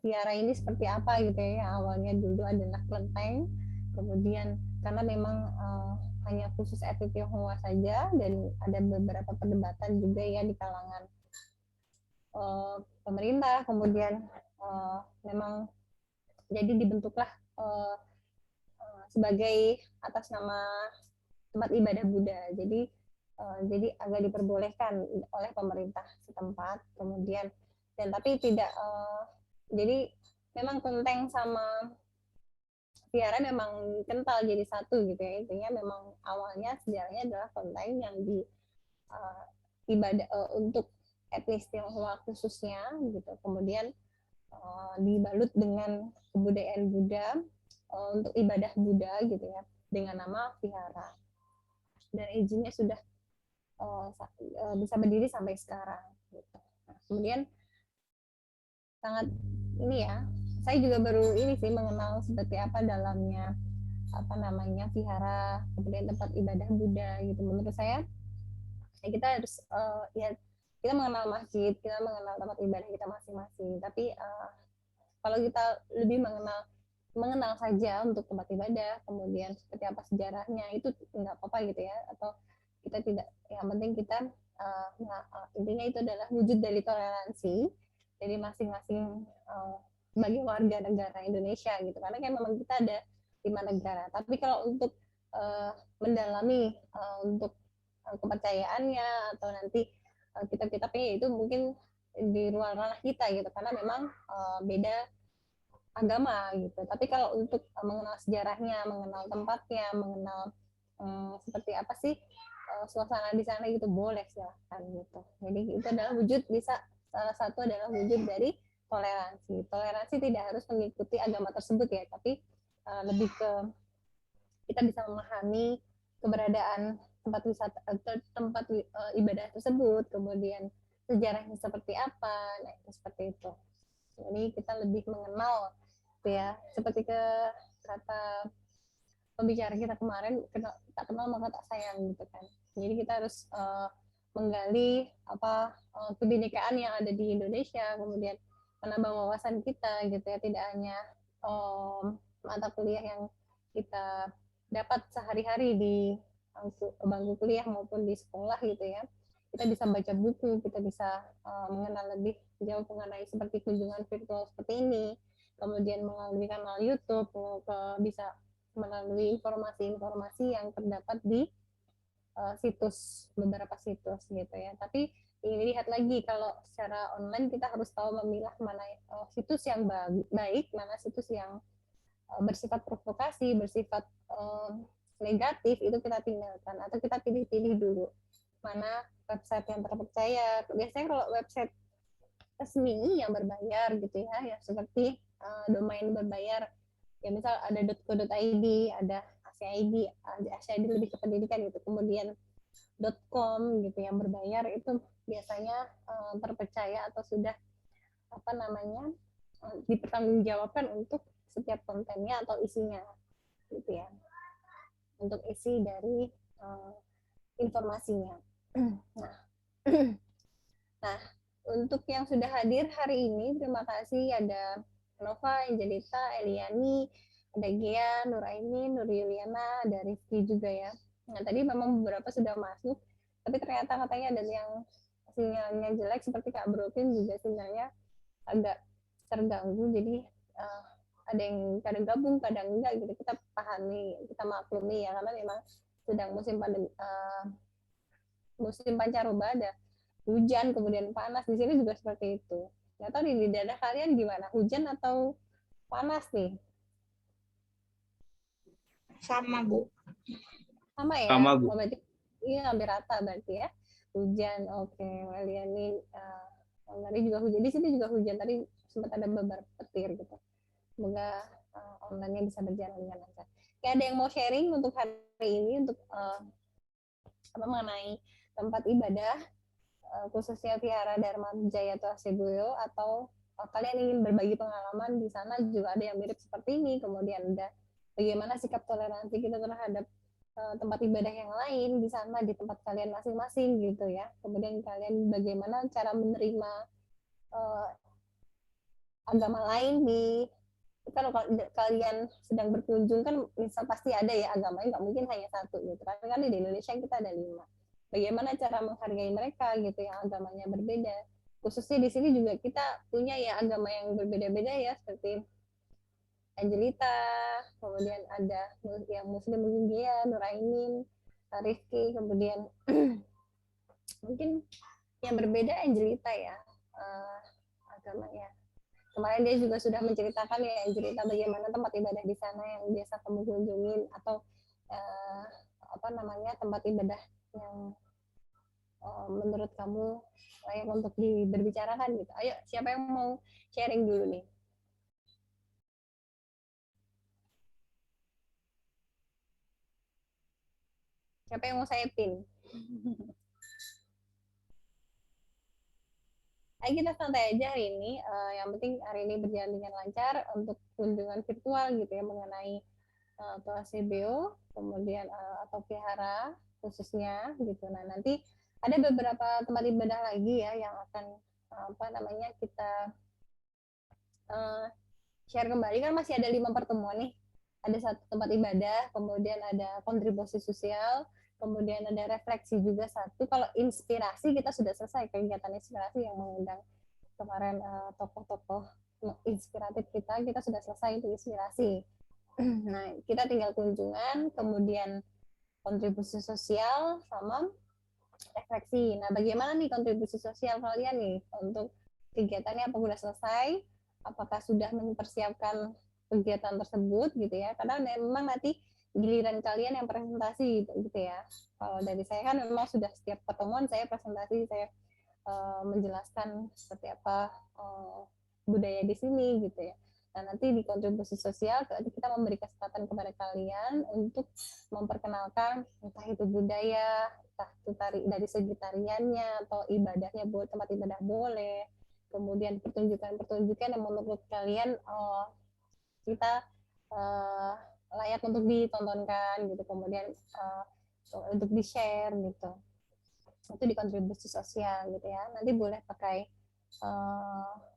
vihara ini seperti apa gitu ya. Awalnya dulu adalah kelenteng, kemudian karena memang hanya khusus etnis Tionghoa saja dan ada beberapa perdebatan juga ya di kalangan pemerintah, kemudian memang jadi dibentuklah sebagai atas nama tempat ibadah Buddha. Jadi agak diperbolehkan oleh pemerintah setempat. Kemudian dan tapi tidak jadi memang kelenteng sama vihara memang kental jadi satu gitu ya. Intinya memang awalnya sejarahnya adalah kelenteng yang di ibadah untuk etnis Tionghoa khususnya gitu. Kemudian dibalut dengan kebudayaan Buddha untuk ibadah Buddha gitu ya dengan nama vihara. Dan izinnya sudah bisa berdiri sampai sekarang gitu. Nah, kemudian sangat ini ya, saya juga baru ini sih mengenal seperti apa dalamnya vihara, kemudian tempat ibadah Buddha gitu. Menurut saya Ya, kita harus ya kita mengenal masjid, kita mengenal tempat ibadah kita masing-masing. Tapi kalau kita lebih mengenal saja untuk tempat ibadah, kemudian seperti apa sejarahnya, itu nggak apa-apa gitu ya. Atau kita tidak, yang penting kita intinya itu adalah wujud dari toleransi dari masing-masing bagi warga negara Indonesia gitu. Karena kan memang kita ada 5 negara. Tapi kalau untuk mendalami untuk kepercayaannya atau nanti kitab-kitabnya itu mungkin di luar ranah kita gitu, karena memang beda agama gitu. Tapi kalau untuk mengenal sejarahnya, mengenal tempatnya, mengenal seperti apa sih suasana di sana gitu, boleh silahkan gitu. Jadi itu adalah wujud, bisa salah satu adalah wujud dari toleransi. Toleransi tidak harus mengikuti agama tersebut ya, tapi lebih ke kita bisa memahami keberadaan tempat wisata atau tempat ibadah tersebut, kemudian sejarahnya seperti apa, nah itu seperti itu. Jadi kita lebih mengenal ya, seperti kata pembicara kita kemarin, tak kenal maka tak sayang gitu kan. Jadi kita harus menggali apa kebinekaan yang ada di Indonesia, kemudian menambah wawasan kita gitu ya, tidak hanya mata kuliah yang kita dapat sehari-hari di bangku kuliah maupun di sekolah gitu ya. Kita bisa baca buku, kita bisa mengenal lebih jauh mengenai seperti kunjungan virtual seperti ini, kemudian melalui kanal YouTube, bisa melalui informasi-informasi yang terdapat di beberapa situs gitu ya. Tapi ini lihat lagi, kalau secara online kita harus tahu memilah mana situs yang baik, mana situs yang bersifat provokasi, bersifat negatif, itu kita tinggalkan atau kita pilih-pilih dulu mana website yang terpercaya. Biasanya kalau website resmi yang berbayar gitu ya, ya seperti domain berbayar ya, misal ada .co.id, ada ACID lebih ke pendidikan gitu, kemudian .com gitu yang berbayar, itu biasanya terpercaya atau sudah apa namanya dipertanggungjawabkan untuk setiap kontennya atau isinya gitu ya, untuk isi dari informasinya. Nah, untuk yang sudah hadir hari ini, terima kasih ada Nova, Angelita, Eliani, ada Gia, Nuraini, Nur Yuliana, ada Rizky juga ya. Nah, tadi memang beberapa sudah masuk, tapi ternyata katanya ada yang sinyalnya jelek, seperti Kak Brokin juga sinyalnya agak terganggu, jadi ada yang kadang gabung, kadang enggak gitu. Kita pahami, kita maklumi ya, karena memang sedang musim pancaroba, ada hujan kemudian panas. Di sini juga seperti itu. Nggak tahu di daerah kalian gimana, hujan atau panas nih? Sama, Bu. Sama ya? Sama, Bu. Oh, berarti iya, hampir rata berarti ya. Hujan, oke. Kalian nih tadi juga hujan, di sini juga hujan, tadi sempat ada beberapa petir gitu. Semoga online-nya bisa berjalan dengan lancar. Kayak ada yang mau sharing untuk hari ini, untuk mengenai tempat ibadah, khususnya Vihara Dharma Jaya atau Aseboyo, atau kalian ingin berbagi pengalaman di sana juga ada yang mirip seperti ini, kemudian ada bagaimana sikap toleransi kita terhadap tempat ibadah yang lain di sana, di tempat kalian masing-masing gitu ya. Kemudian kalian bagaimana cara menerima agama lain kalau kalian sedang berkunjung kan bisa pasti ada ya agamanya, nggak mungkin hanya satu gitu kan di Indonesia kita ada 5. Bagaimana cara menghargai mereka gitu yang agamanya berbeda, khususnya di sini juga kita punya ya agama yang berbeda-beda ya, seperti Angelita, kemudian ada yang Muslim mungkin dia, Nurainin, Rifki, kemudian mungkin yang berbeda Angelita ya agamanya. Kemarin dia juga sudah menceritakan ya, cerita bagaimana tempat ibadah di sana yang biasa kamu kunjungin, atau tempat ibadah yang menurut kamu layak untuk diberbicarakan gitu. Ayo, siapa yang mau sharing dulu nih? Siapa yang mau saya pin? Ayo kita santai aja hari ini. Yang penting hari ini berjalan dengan lancar untuk kunjungan virtual gitu ya, mengenai atau ACBO, kemudian atau Vihara khususnya gitu. Nah, nanti ada beberapa tempat ibadah lagi ya yang akan kita share kembali. Kan masih ada 5 pertemuan nih. Ada 1 tempat ibadah, kemudian ada kontribusi sosial, kemudian ada refleksi juga 1. Kalau inspirasi kita sudah selesai, kegiatan inspirasi yang mengundang kemarin tokoh-tokoh inspiratif kita sudah selesai itu inspirasi. Nah, kita tinggal kunjungan, kemudian kontribusi sosial sama refleksi. Nah, bagaimana nih kontribusi sosial kalian nih untuk kegiatannya? Apa sudah selesai? Apakah sudah mempersiapkan kegiatan tersebut gitu ya? Karena memang nanti giliran kalian yang presentasi gitu ya. Kalau dari saya kan memang sudah setiap pertemuan saya presentasi, saya menjelaskan seperti apa budaya di sini gitu ya. Nah, nanti di kontribusi sosial kita memberi kesempatan kepada kalian untuk memperkenalkan entah itu budaya, entah itu dari segi tariannya atau ibadahnya, buat tempat ibadah boleh. Kemudian pertunjukan-pertunjukan yang menurut kalian kita layak untuk ditontonkan gitu. Kemudian untuk di-share gitu. Itu di kontribusi sosial gitu ya. Nanti boleh pakai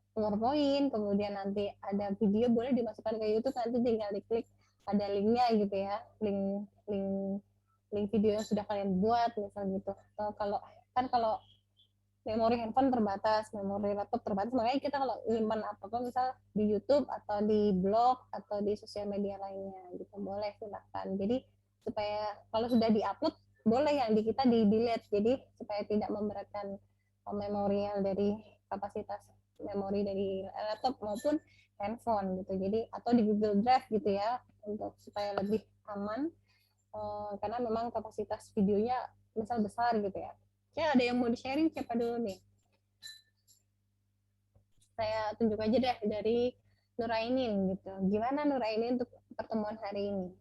PowerPoint, kemudian nanti ada video boleh dimasukkan ke YouTube, nanti tinggal diklik ada linknya gitu ya, link video yang sudah kalian buat misal gitu. Atau kalau memori handphone terbatas, memori laptop terbatas, makanya kita kalau nyimpan apa-apa misal di YouTube atau di blog atau di sosial media lainnya gitu, boleh silakan. Jadi supaya kalau sudah diupload boleh yang di kita di delete, jadi supaya tidak memberatkan memorial dari kapasitas memori dari laptop maupun handphone gitu. Jadi atau di Google Drive gitu ya, untuk supaya lebih aman karena memang kapasitas videonya misal besar gitu ya. Ya, ada yang mau di-sharing siapa dulu nih? Saya tunjuk aja deh dari Nurainin gitu. Gimana Nurainin untuk pertemuan hari ini?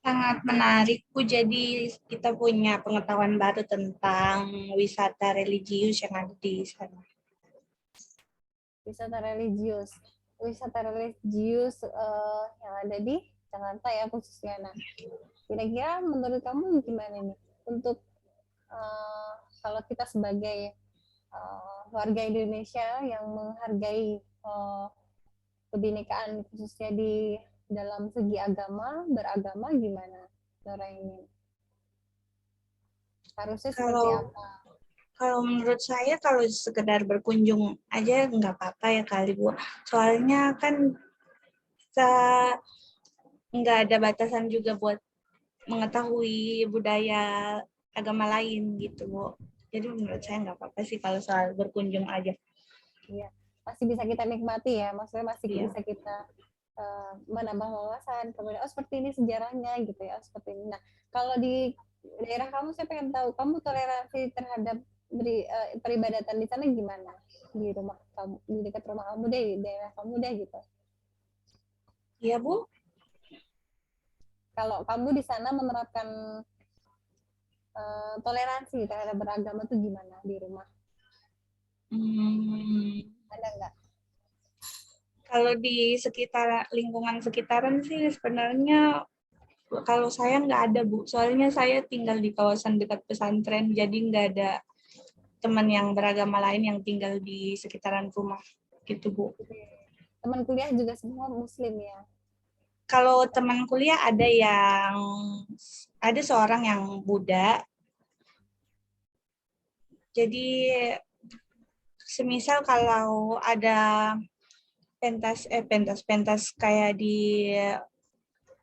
Sangat menarik, Bu. Jadi kita punya pengetahuan baru tentang wisata religius yang ada di sana. Wisata religius yang ada di Jakarta ya khususnya. Nah, kira-kira menurut kamu gimana nih untuk kalau kita sebagai warga Indonesia yang menghargai kebinekaan khususnya di dalam segi beragama gimana cara ini? Harusnya seperti apa? Kalau menurut saya kalau sekedar berkunjung aja nggak apa-apa ya kali, Bu. Soalnya kan kita nggak ada batasan juga buat mengetahui budaya agama lain gitu, Bu. Jadi menurut saya nggak apa-apa sih kalau soal berkunjung aja. Iya, masih bisa kita nikmati ya, maksudnya masih bisa kita menambah wawasan, kemudian seperti ini sejarahnya gitu ya, seperti ini. Nah, kalau di daerah kamu saya pengen tahu, kamu toleransi terhadap peribadatan di sana gimana? Di rumah kamu, di dekat rumah kamu deh, di daerah kamu deh gitu. Iya, Bu. Kalau kamu di sana menerapkan toleransi terhadap beragama itu gimana di rumah? Ada nggak? Kalau di sekitar lingkungan sekitaran sih sebenarnya kalau saya nggak ada, Bu. Soalnya saya tinggal di kawasan dekat pesantren, jadi nggak ada teman yang beragama lain yang tinggal di sekitaran rumah gitu, Bu. Teman kuliah juga semua muslim ya? Kalau teman kuliah ada seorang yang Buddha. Jadi semisal kalau ada pentas kayak di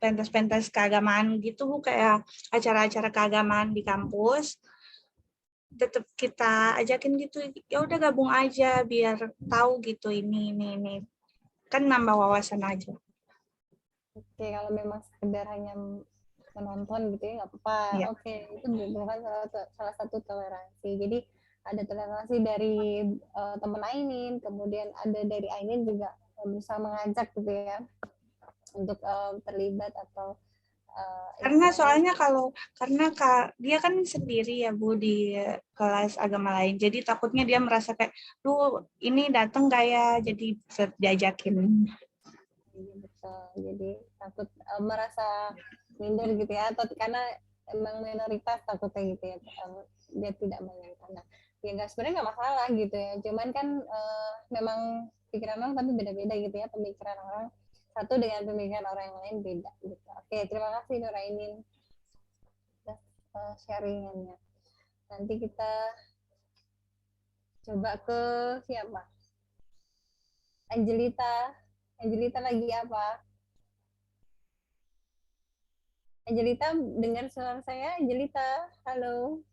pentas keagamaan gitu, Bu, kayak acara-acara keagamaan di kampus, tetap kita ajakin gitu, ya udah gabung aja biar tahu gitu ini kan nambah wawasan aja. Oke, kalau memang sekedar hanya menonton gitu ya nggak apa-apa. Ya. Oke, itu bukan salah satu toleransi. Jadi ada toleransi dari teman Ainin, kemudian ada dari Ainin juga berusaha mengajak gitu ya untuk terlibat atau karena soalnya karena dia kan sendiri ya, Bu, di kelas agama lain, jadi takutnya dia merasa kayak ini datang gak ya, jadi diajakin. Betul, jadi takut merasa minder gitu ya, atau karena emang minoritas takutnya gitu ya, dia tidak menginginkan. Nah, ya nggak, sebenarnya nggak masalah gitu ya, cuman kan memang pikiran orang tapi beda-beda gitu ya, pemikiran orang satu dengan pemikiran orang yang lain beda gitu. Oke, terima kasih Nurainin atas sharingannya. Nanti kita coba ke siapa? Angelita. Angelita lagi apa? Angelita, dengar suara saya? Angelita, halo.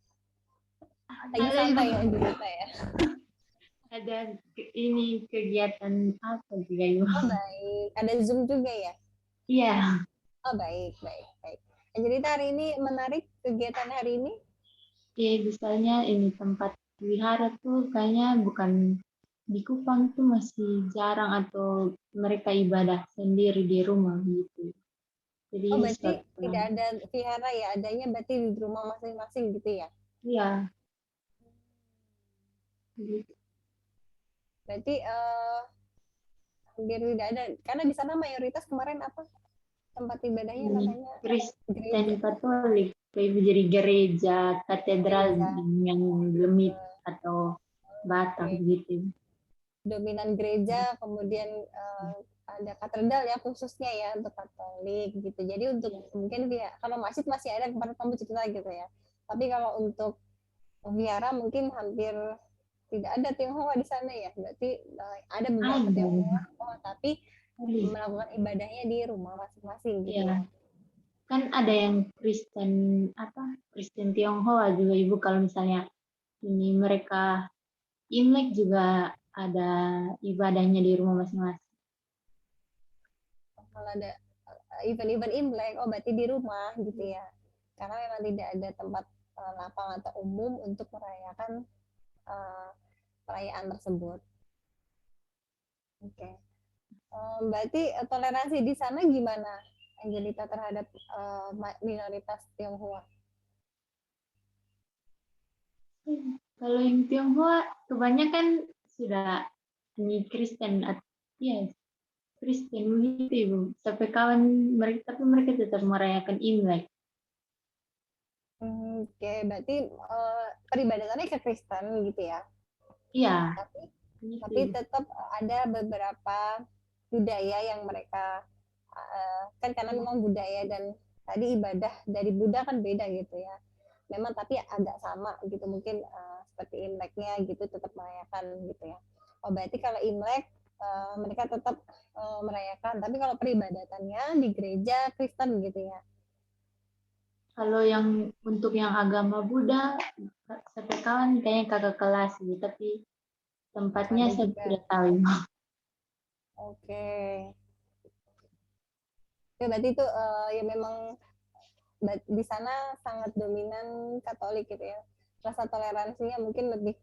Lagi Halo, santai Ibu. ya Angelita ya? Ada ini kegiatan apa juga Ibu? Oh baik, ada Zoom juga ya? Iya, Oh baik, baik, baik. Angelita, hari ini menarik kegiatan hari ini? ya misalnya ini tempat wihara tuh kayaknya bukan di Kupang tuh masih jarang atau mereka ibadah sendiri di rumah gitu. Jadi Oh berarti suatu tidak ada vihara ya, adanya berarti di rumah masing-masing gitu ya? iya. Gitu. Berarti hampir tidak ada, karena di sana mayoritas kemarin apa tempat ibadahnya Ini namanya? Kristen Gereja. Katolik, kayak jadi gereja, katedral Gereja. yang lemit atau Batak gitu. Dominan gereja, kemudian ada katedral ya khususnya ya untuk Katolik gitu. Jadi untuk mungkin ya, kalau masjid masih ada kemarin kamu cerita gitu ya. Tapi kalau untuk wihara mungkin hampir tidak ada Tionghoa di sana ya. Berarti ada beberapa Ada. Tionghoa, tapi melakukan ibadahnya di rumah masing-masing gitu Iya. ya. Kan ada yang Kristen Kristen Tionghoa juga Ibu, kalau misalnya ini mereka Imlek juga ada ibadahnya di rumah masing-masing. Kalau ada event-event Imlek, oh berarti di rumah gitu ya. Karena memang tidak ada tempat lapang atau umum untuk merayakan perayaan tersebut. Oke. Berarti toleransi di sana gimana, Angelita, terhadap minoritas Tionghoa? Kalau yang Tionghoa kebanyakan sudah ini Kristen, ya Kristen begitu Ibu. Sampai kawan mereka, tapi mereka tetap merayakan Imlek. Oke, berarti peribadatannya ke Kristen gitu ya? Iya. Tapi tetap ada beberapa budaya yang mereka kan karena memang budaya dan tadi ibadah dari Buddha kan beda gitu ya. Memang tapi agak sama gitu, mungkin seperti Imleknya gitu tetap merayakan gitu ya. Oh berarti kalau Imlek mereka tetap merayakan, tapi kalau peribadatannya di gereja Kristen gitu ya. Kalau yang untuk yang agama Buddha, sampai kawan kayaknya kakak kelas gitu, tapi tempatnya saya tidak tahu. Oke. Ya, berarti itu ya memang di sana sangat dominan Katolik gitu ya. Rasa toleransinya mungkin lebih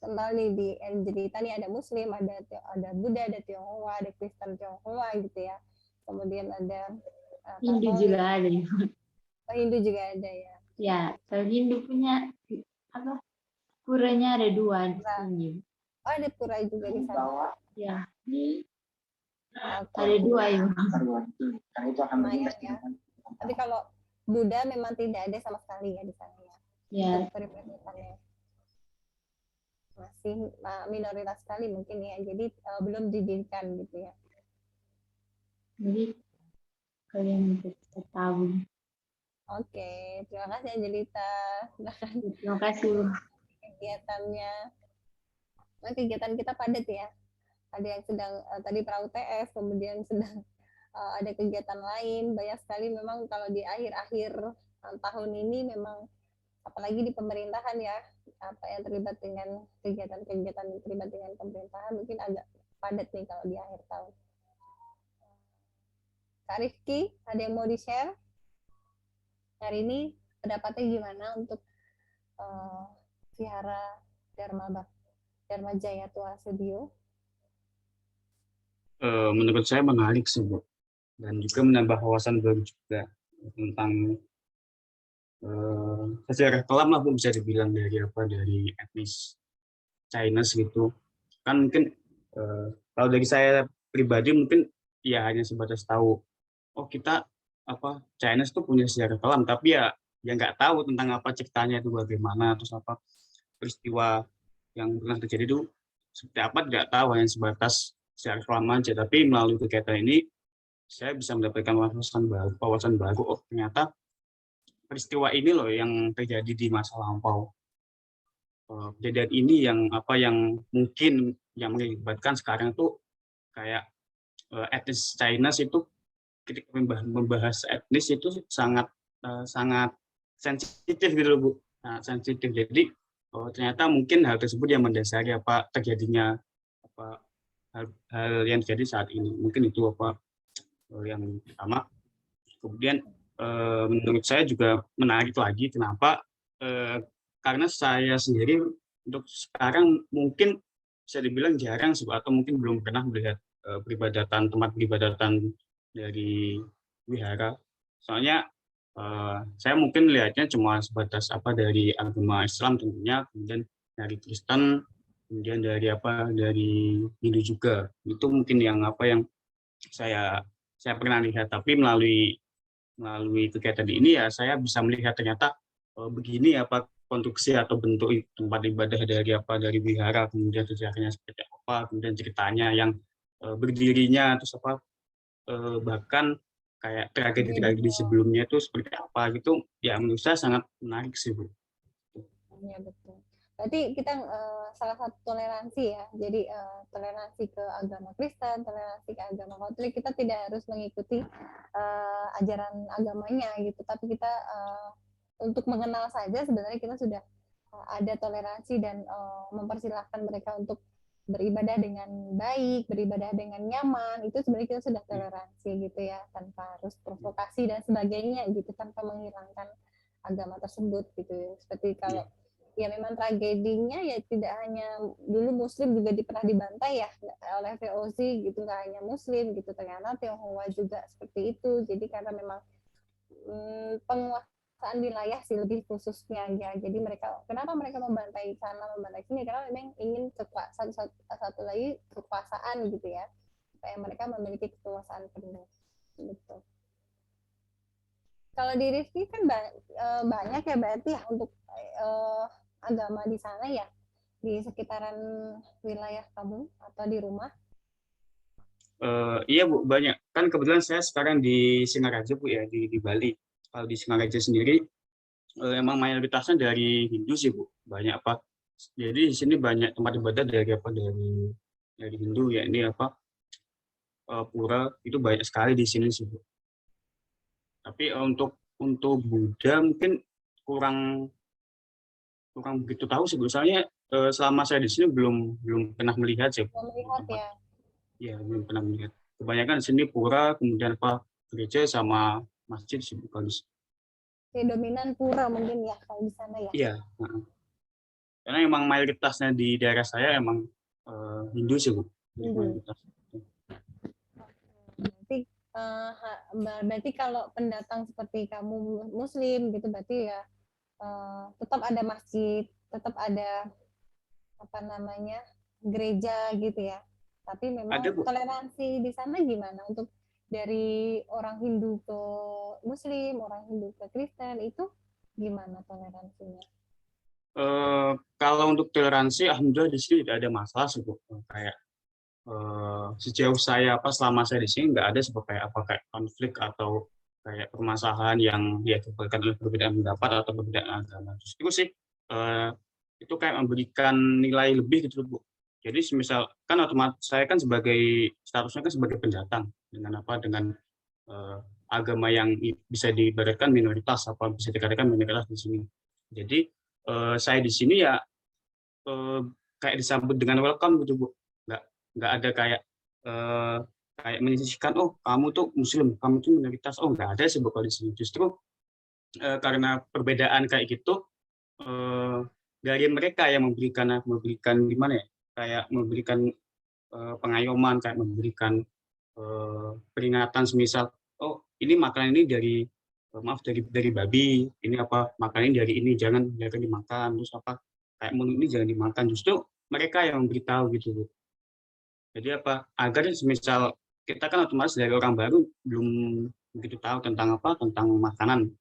kental nih di Angelita nih, ada Muslim, ada Buddha, ada Tionghoa, ada Kristen Tionghoa gitu ya. Kemudian ada Hindu juga ada. Oh, Hindu juga ada ya. Ya, kalau Hindu punya apa? Puranya ada 2 di sini. Oh, ada pura juga di sana. Ya. Okay. Ada 2 ya. Lumayan ya. Tapi kalau Buddha memang tidak ada sama sekali ya di sana ya. Ya. Peribadatannya masih minoritas sekali mungkin ya. Jadi belum didirikan gitu ya. Jadi kalian bisa tahu. Oke, terima kasih Angelita. Terima kasih. Kegiatannya. Nah, kegiatan kita padat ya. Ada yang sedang tadi pra UTS, kemudian sedang ada kegiatan lain, banyak sekali memang kalau di akhir-akhir tahun ini memang apalagi di pemerintahan ya, apa yang terlibat dengan kegiatan-kegiatan yang terlibat dengan pemerintahan mungkin agak padat nih kalau di akhir tahun. Kak Rifki, ada yang mau di-share? Hari ini pendapatnya gimana untuk Vihara Dharma Jaya Tua Studio? Menurut saya menarik sih Bu, dan juga menambah wawasan baru juga tentang sejarah kelam lah Bu, bisa dibilang dari etnis Chinese gitu kan. Mungkin kalau dari saya pribadi mungkin ya hanya sebatas tahu oh kita Chinese tuh punya sejarah kelam, tapi ya ya nggak tahu tentang apa ceritanya itu bagaimana, terus apa peristiwa yang pernah terjadi itu seperti apa tidak tahu, hanya sebatas secara keseluruhan aja. Tapi melalui kegiatan ini saya bisa mendapatkan wawasan baru. Oh ternyata peristiwa ini loh yang terjadi di masa lampau. Kejadian ini yang mungkin yang mengakibatkan sekarang tuh kayak etnis Chinese itu ketika membahas etnis itu sangat sensitif gitu loh Bu. Nah, sensitif. Jadi ternyata mungkin hal tersebut yang mendasari apa terjadinya hal yang terjadi saat ini. Mungkin itu yang pertama. Kemudian menurut saya juga menarik lagi kenapa karena saya sendiri untuk sekarang mungkin bisa dibilang jarang atau mungkin belum pernah melihat tempat peribadatan dari wihara. Soalnya saya mungkin melihatnya cuma sebatas dari agama Islam tentunya, kemudian dari Kristen, kemudian dari Hindu juga. Itu mungkin yang saya pernah lihat. Tapi melalui kegiatan ini ya saya bisa melihat ternyata begini konstruksi atau bentuk tempat ibadah dari wihara, kemudian sejarahnya seperti apa, kemudian ceritanya yang berdirinya, terus bahkan kayak tragedi sebelumnya itu seperti apa gitu, ya menurut saya sangat menarik sih Bu. Iya betul. Berarti kita salah satu toleransi ya, jadi toleransi ke agama Kristen, toleransi ke agama Katolik, kita tidak harus mengikuti ajaran agamanya gitu, tapi kita untuk mengenal saja sebenarnya kita sudah ada toleransi dan mempersilahkan mereka untuk beribadah dengan baik, beribadah dengan nyaman, itu sebenarnya kita sudah toleransi gitu ya, tanpa harus provokasi dan sebagainya gitu, tanpa menghilangkan agama tersebut gitu. Seperti kalau ya memang tragedinya ya tidak hanya dulu Muslim juga pernah dibantai ya oleh VOC gitu, nggak hanya Muslim gitu, ternyata Tionghoa juga seperti itu. Jadi karena memang penguasaan wilayah sih lebih khususnya ya, jadi kenapa mereka membantai sana membantai sini, karena memang ingin kekuasaan, satu lagi kekuasaan gitu ya, supaya mereka memiliki kekuasaan penuh gitu. Kalau di Rifki kan banyak ya berarti ya untuk agama di sana ya, di sekitaran wilayah kamu atau di rumah? Iya Bu, banyak. Kan kebetulan saya sekarang di Singaraja Bu ya, di Bali. Kalau di Singaraja sendiri emang mayoritasnya dari Hindu sih Bu. Banyak jadi di sini banyak tempat ibadah dari Hindu ya, ini pura itu banyak sekali di sini sih Bu. Tapi untuk Buddha mungkin kurang begitu tahu sih Bu. Soalnya selama saya di sini belum pernah melihat sih. Belum melihat ya. Iya, belum pernah melihat. Kebanyakan di sini pura, kemudian gereja sama masjid sih bukan. Dominan pura mungkin ya kalau di sana ya. Iya. Karena emang mayoritasnya di daerah saya emang Hindu sih Bu. Berarti kalau pendatang seperti kamu Muslim gitu, berarti ya tetap ada masjid, tetap ada gereja gitu ya. Tapi memang toleransi di sana gimana untuk dari orang Hindu ke Muslim, orang Hindu ke Kristen, itu gimana toleransinya? Kalau untuk toleransi, alhamdulillah di sini tidak ada masalah sih Bu. Kayak sejauh saya selama saya di sini nggak ada kayak konflik atau kayak permasalahan yang diakibatkan oleh perbedaan pendapat atau perbedaan agama. Justru sih itu kayak memberikan nilai lebih gitu Bu. Jadi misal kan otomatis saya kan statusnya kan sebagai pendatang dengan agama yang bisa diibaratkan minoritas, bisa dikatakan minoritas di sini. Jadi saya di sini ya kayak disambut dengan welcome gitu Bu. Nggak ada kayak menyisihkan, oh kamu tuh Muslim, kamu tuh minoritas, oh nggak ada sih Bu kalau di sini. Justru karena perbedaan kayak gitu dari mereka yang memberikan gimana ya, kayak memberikan pengayoman, kayak memberikan peringatan semisal, oh ini makanan ini dari babi, ini makanan ini dari ini, jangan dimakan, terus kayak menu ini jangan dimakan. Justru mereka yang memberitahu gitu Bu. Jadi agar semisal kita kan otomatis dari orang baru belum begitu tahu tentang makanan.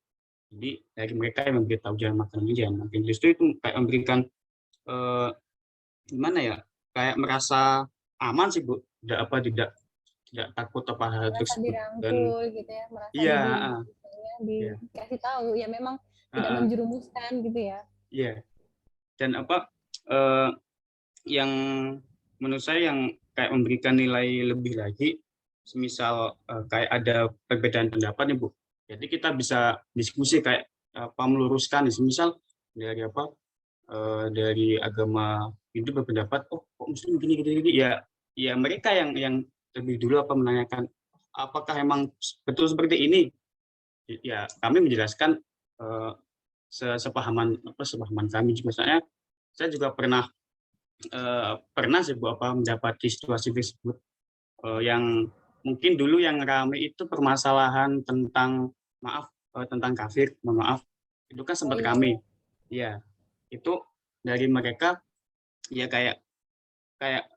Jadi dari mereka yang memberitahu jangan makan ini, jangan makan. Justru itu kayak memberikan gimana ya? Kayak merasa aman sih, Bu. Tidak takut apa hal Merasa tersebut. Dan dirangkul gitu ya, merasa iya, dikasih tahu ya memang tidak Heeh. menjerumuskan gitu ya. Iya. Dan yang menurut saya yang kayak memberikan nilai lebih lagi, semisal kayak ada perbedaan pendapat nih, Bu. Jadi kita bisa diskusi kayak meluruskan, semisal dari dari agama Hindu berpendapat, oh kok Muslim gini. Ya mereka yang lebih dulu menanyakan apakah emang betul seperti ini. Ya kami menjelaskan sepahaman kami. Misalnya saya juga pernah sih Bu, mendapati situasi tersebut yang mungkin dulu yang ramai itu permasalahan tentang tentang kafir, maaf itu kan sempat kami, ya itu dari mereka ya kayak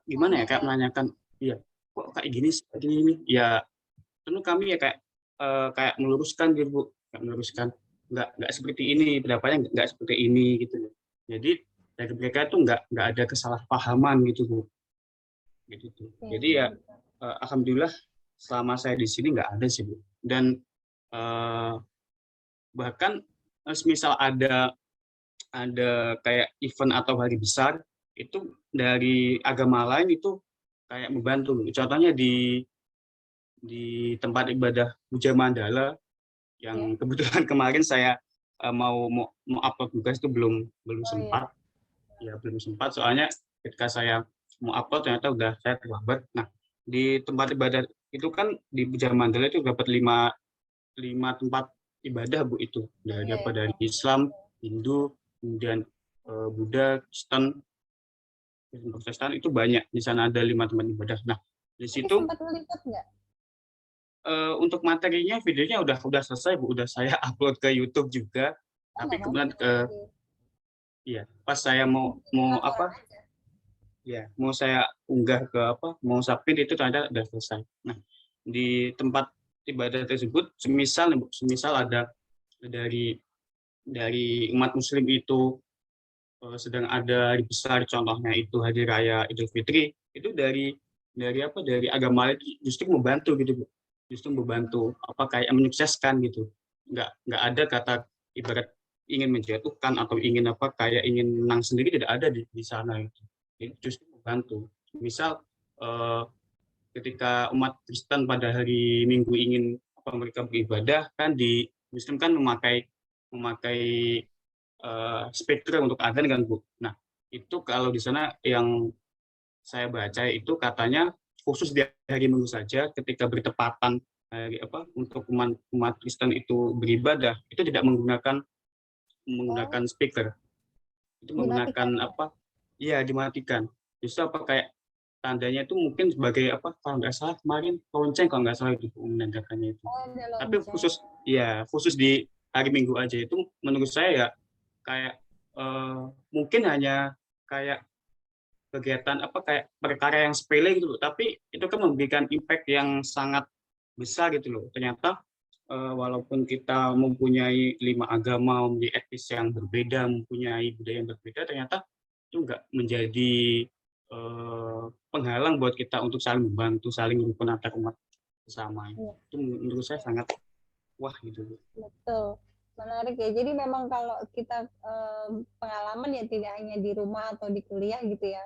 gimana ya, kayak menanyakan, iya kok kayak gini ya tentu kami ya kayak meluruskan gitu Bu, meluruskan nggak seperti ini, pendapatnya nggak seperti ini gitu. Jadi dari mereka itu nggak ada kesalahpahaman gitu Bu. Gitu. Jadi ya alhamdulillah selama saya di sini nggak ada sih Bu. Dan bahkan misal ada kayak event atau hari besar itu dari agama lain itu kayak membantu. Contohnya di tempat ibadah Puja Mandala yang kebetulan kemarin saya mau upload tugas itu belum sempat. Ya belum sempat, soalnya ketika saya mau upload ternyata udah saya terlambat. Nah, di tempat ibadah itu kan di Puja Mandala itu dapat 5 tempat ibadah Bu, itu dari dari Islam, Hindu, kemudian Buddha, Kristen itu banyak. Di sana ada 5 tempat ibadah. Nah, di situ sempat meliput nggak? Untuk materinya, videonya udah selesai Bu, udah saya upload ke YouTube juga. Tapi kemudian iya, pas saya mau saya unggah ke mau submit itu ternyata udah selesai. Nah, di tempat ibadah tersebut semisal ada dari umat Muslim itu sedang ada hari besar, contohnya itu hari raya Idul Fitri, itu dari agama itu justru membantu gitu Bu. Justru membantu kayak menyukseskan gitu. Nggak ada kata ibarat ingin menjatuhkan atau ingin kayak ingin menang sendiri, tidak ada di sana itu. Jadi justru membantu. Misal ketika umat Kristen pada hari Minggu ingin mereka beribadah, kan di Muslim kan memakai speaker untuk adzan kan Bu. Nah, itu kalau di sana yang saya baca itu katanya khusus di hari Minggu saja ketika bertepatan hari untuk umat Kristen itu beribadah, itu tidak menggunakan speaker. Itu menggunakan iya, dimatikan. Justru kayak tandanya itu mungkin sebagai kalau nggak salah kemarin lonceng, kalau nggak salah itu menandakannya itu. Tapi khusus di hari Minggu aja, itu menurut saya ya kayak mungkin hanya kayak kegiatan kayak perkara yang sepele gitu loh, tapi itu kan memberikan impact yang sangat besar gitu loh. Ternyata walaupun kita mempunyai 5 agama, mempunyai etnis yang berbeda, mempunyai budaya yang berbeda, ternyata itu nggak menjadi penghalang buat kita untuk saling membantu, saling rukun antar umat bersama. Itu menurut saya sangat wah gitu. Betul, menarik ya. Jadi memang kalau kita pengalaman ya tidak hanya di rumah atau di kuliah gitu ya,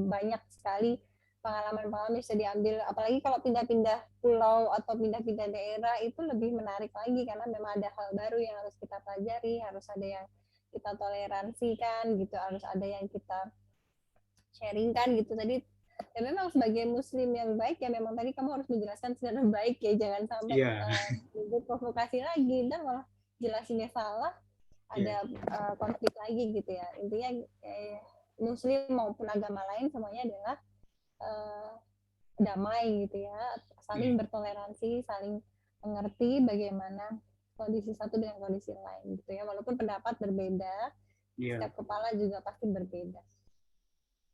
banyak sekali pengalaman-pengalaman bisa diambil, apalagi kalau pindah-pindah pulau atau pindah-pindah daerah itu lebih menarik lagi karena memang ada hal baru yang harus kita pelajari, harus ada yang kita toleransikan gitu, harus ada yang kita sharingkan gitu. Tadi ya memang sebagai Muslim yang baik ya memang tadi kamu harus menjelaskan secara baik ya, jangan sampai provokasi lagi, dan malah jelasinnya salah, ada konflik lagi gitu ya. Intinya Muslim maupun agama lain semuanya adalah damai gitu ya, saling bertoleransi, saling mengerti bagaimana kondisi satu dengan kondisi lain gitu ya, walaupun pendapat berbeda, setiap kepala juga pasti berbeda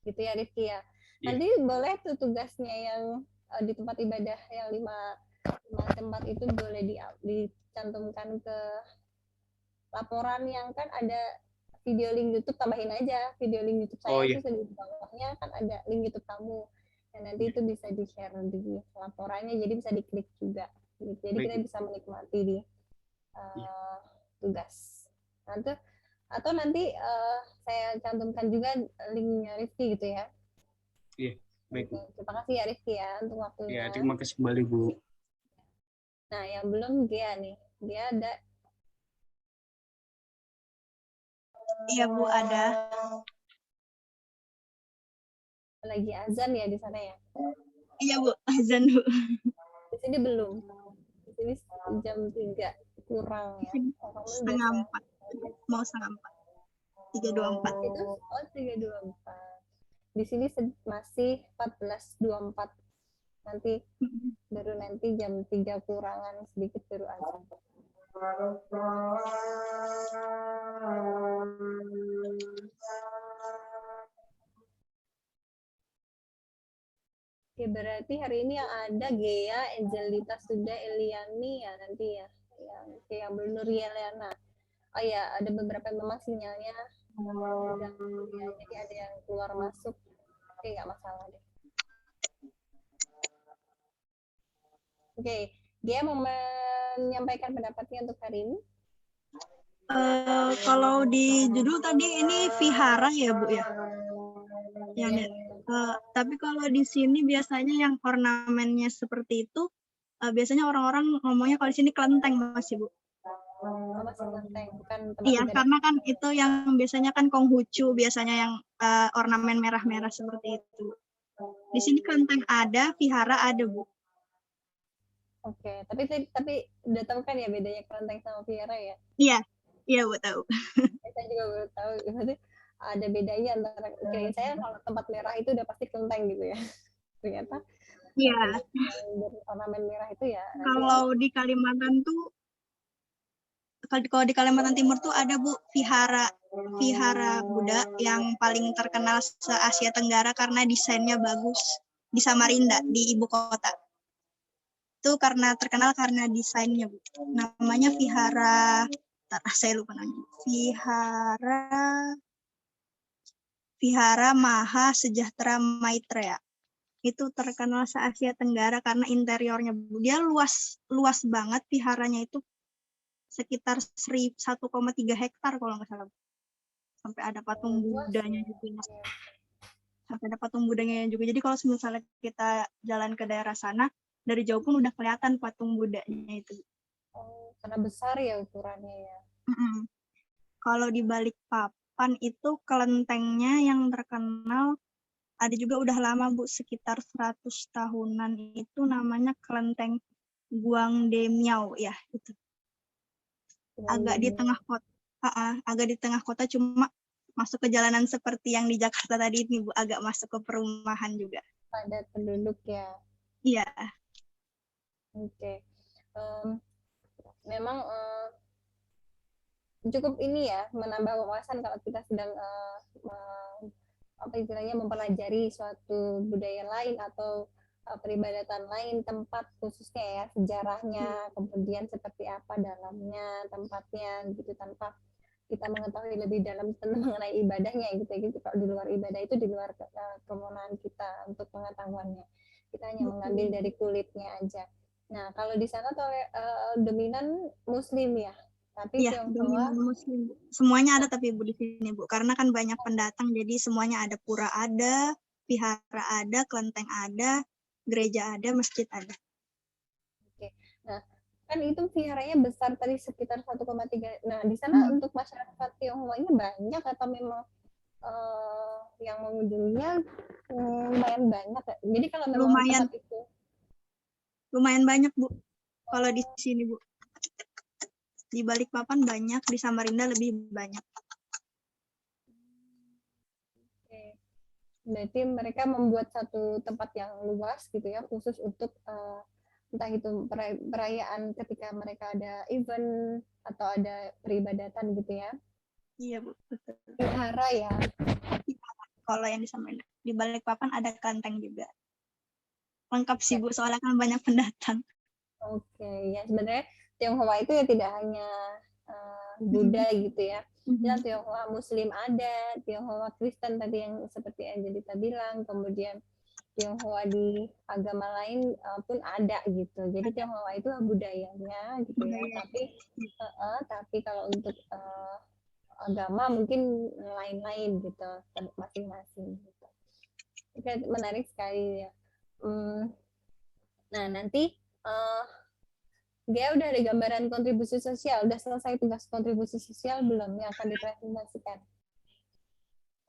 gitu ya Rifki ya. Nanti boleh tuh tugasnya yang di tempat ibadah yang 5 tempat itu boleh dicantumkan ke laporan yang kan ada video link YouTube, tambahin aja video link YouTube saya, Oh, iya. terus di bawahnya kan ada link YouTube kamu. Dan nanti itu bisa di-share di laporannya, jadi bisa diklik juga. Jadi Baik, kita bisa menikmati di tugas. Nanti atau nanti saya cantumkan juga linknya Rifki gitu ya. Iya, baik. Terima kasih ya Rifki ya untuk Ya, waktunya. terima kasih kembali Bu. Nah, yang belum Gia nih. Dia ada. Iya Bu, ada. Lagi azan ya di sana ya? Iya Bu, azan Bu. Di sini belum. Di sini jam 3 kurang ya. Setengah 4. Mau setengah 4. 3.24. Itu 3.24. Di sini masih 14.24. Nanti baru nanti jam 3 kurangan sedikit baru azan. Oke, berarti hari ini yang ada Gea, Angelita Suda, Eliani ya nanti ya. Yang belum Nurieliana. Oh ya, ada beberapa memang sinyalnya udah, ya, jadi ada yang keluar masuk. Oke, nggak masalah deh. Oke, dia mau menyampaikan pendapatnya untuk hari ini. Kalau di judul tadi ini vihara ya Bu ya. Yang tapi kalau di sini biasanya yang ornamennya seperti itu, biasanya orang-orang ngomongnya kalau di sini kelenteng masih Bu. Masih kelenteng, bukan tempat Iya, ibadah. karena kan itu yang biasanya kan Konghucu, biasanya yang ornamen merah-merah seperti itu. Di sini kelenteng ada, vihara ada Bu. Oke, tapi udah tahu kan ya bedanya kelenteng sama vihara ya? Iya Bu tahu. Saya juga baru tahu, berarti ada bedanya antara kirain saya kalau tempat merah itu udah pasti kelenteng gitu ya. Ternyata Iya. ornamen merah itu ya. Kalau di Kalimantan tuh, kalau di Kalimantan Timur tuh ada Bu vihara Buddha yang paling terkenal se-Asia Tenggara karena desainnya bagus di Samarinda, di ibu kota. Itu karena terkenal karena desainnya Bu. Namanya vihara, saya lupa namanya. Vihara Maha Sejahtera Maitreya. Itu terkenal se-Asia Tenggara karena interiornya Bu. Dia luas banget, viharanya itu sekitar 1,3 hektar kalau nggak salah. Sampai ada patung Budanya juga. Jadi kalau misalnya kita jalan ke daerah sana, dari jauh pun udah kelihatan patung Budanya itu. Oh, karena besar ya ukurannya ya. Kalau di Balikpapan itu kelentengnya yang terkenal ada juga udah lama Bu, sekitar 100 tahunan, itu namanya kelenteng Guangdemiao ya itu. Agak di tengah kota, cuma masuk ke jalanan seperti yang di Jakarta tadi ini Bu, agak masuk ke perumahan juga. Padat penduduk ya. Iya. Oke. Memang cukup ini ya, menambah wawasan kalau kita sedang mempelajari suatu budaya lain atau peribadatan lain, tempat khususnya ya, sejarahnya, kemudian seperti apa dalamnya, tempatnya gitu, tanpa kita mengetahui lebih dalam mengenai ibadahnya gitu. Kalau di luar ibadah itu di luar kewenangan kita untuk pengetahuannya. Kita hanya mengambil dari kulitnya aja. Nah, kalau di sana dominan Muslim ya, tapi Iya, dominan Muslim. Semuanya ada tapi Bu di sini Bu, karena kan banyak pendatang, jadi semuanya ada, pura ada, vihara ada, kelenteng ada, gereja ada, masjid ada. Oke, nah kan itu viharanya besar tadi sekitar 1,3. Nah, di sana untuk masyarakat Tionghoanya banyak atau memang yang mengunjunginya lumayan banyak ya? Jadi kalau memang tempat itu lumayan banyak Bu, kalau di sini Bu. Di Balikpapan banyak, di Samarinda lebih banyak. Oke. Berarti mereka membuat satu tempat yang luas gitu ya, khusus untuk entah itu perayaan ketika mereka ada event atau ada peribadatan gitu ya. Iya Bu, betul. Vihara ya. Kalau yang di Samarinda, di Balikpapan ada kelenteng juga. Lengkap sih Bu, soalnya kan banyak pendatang. Oke, ya sebenarnya Tionghoa itu ya tidak hanya Buddha gitu ya. Dan Tionghoa Muslim ada, Tionghoa Kristen tadi yang seperti Angelita bilang, kemudian Tionghoa di agama lain pun ada gitu. Jadi Tionghoa itu budayanya gitu ya. Tapi kalau untuk agama mungkin lain-lain gitu, masing-masing gitu. Oke, menarik sekali ya. Nah, nanti dia udah ada gambaran kontribusi sosial, udah selesai tugas kontribusi sosial belum yang akan dipresentasikan?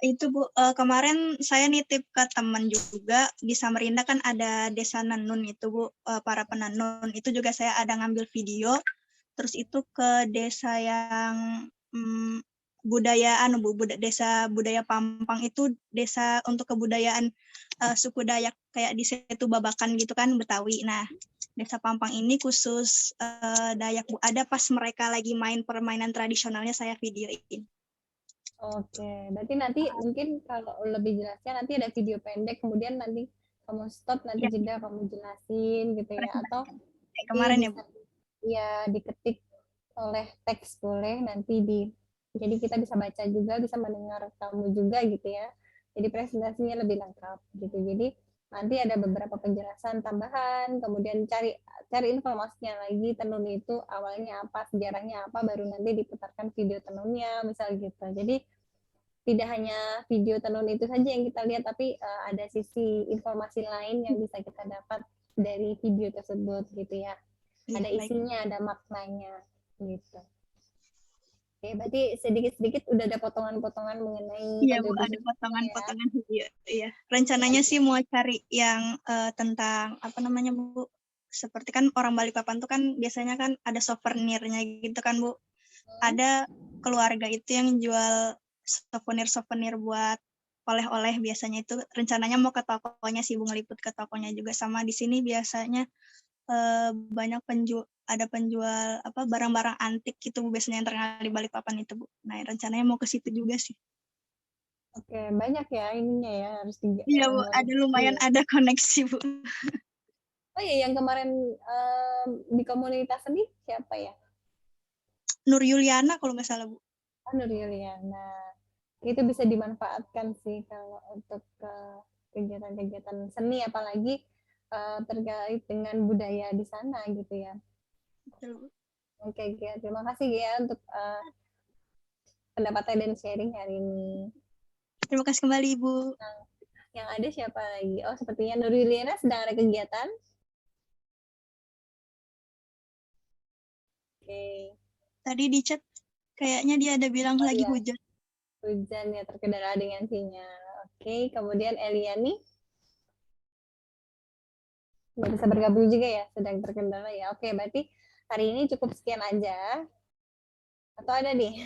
Itu Bu, kemarin saya nitip ke teman juga di Samarinda kan ada desa Nanun itu Bu, para penenun itu juga saya ada ngambil video. Terus itu ke desa yang desa budaya Pampang itu desa untuk kebudayaan suku Dayak kayak di situ Babakan gitu kan Betawi. Nah, desa Pampang ini khusus Dayak Bu, ada pas mereka lagi main permainan tradisionalnya saya videoin. Oke, berarti nanti mungkin kalau lebih jelasnya nanti ada video pendek, kemudian nanti kamu stop, nanti jeda kamu jelasin gitu ya, atau kemarin ya Bu? Ya diketik oleh teks boleh nanti jadi kita bisa baca juga, bisa mendengar kamu juga gitu ya. Jadi presentasinya lebih lengkap gitu. Jadi nanti ada beberapa penjelasan tambahan, kemudian cari informasinya lagi, tenun itu awalnya apa, sejarahnya apa, baru nanti diputarkan video tenunnya misal gitu. Jadi tidak hanya video tenun itu saja yang kita lihat, tapi ada sisi informasi lain yang bisa kita dapat dari video tersebut gitu ya. Ada isinya, ada maknanya gitu. Oke, berarti sedikit-sedikit udah ada potongan-potongan mengenai Iya Bu, ada potongan-potongan video. Iya. Rencananya sih mau cari yang tentang apa namanya Bu? Seperti kan orang Balikpapan tuh kan biasanya kan ada souvenirnya gitu kan Bu. Ada keluarga itu yang jual souvenir buat oleh-oleh biasanya itu rencananya mau ke tokonya sih Bu, ngeliput ke tokonya juga, sama di sini biasanya banyak ada penjual apa barang-barang antik gitu Bu, biasanya yang terkenal di Balikpapan itu Bu. Nah, rencananya mau ke situ juga sih. Oke, banyak ya ininya ya, harus Iya Bu, ada lumayan ada koneksi Bu. Oh iya, yang kemarin di komunitas ini siapa ya? Nur Yuliana kalau nggak salah Bu. Oh, Nur Yuliana. Itu bisa dimanfaatkan sih kalau untuk kegiatan-kegiatan seni, apalagi terkait dengan budaya di sana gitu ya. Betul. Oke, Gia. Terima kasih Gia untuk pendapatnya dan sharing hari ini. Terima kasih kembali Ibu. Nah, yang ada siapa lagi? Oh, sepertinya Nur Yuliana sedang ada kegiatan. Oke. Tadi di chat kayaknya dia ada bilang lagi hujan. Hujan ya, terkendala dengan sinyal. Oke, kemudian Eliani. Nggak bisa bergabung juga ya, sedang terkendala ya. Oke, berarti hari ini cukup sekian aja. Atau ada nih?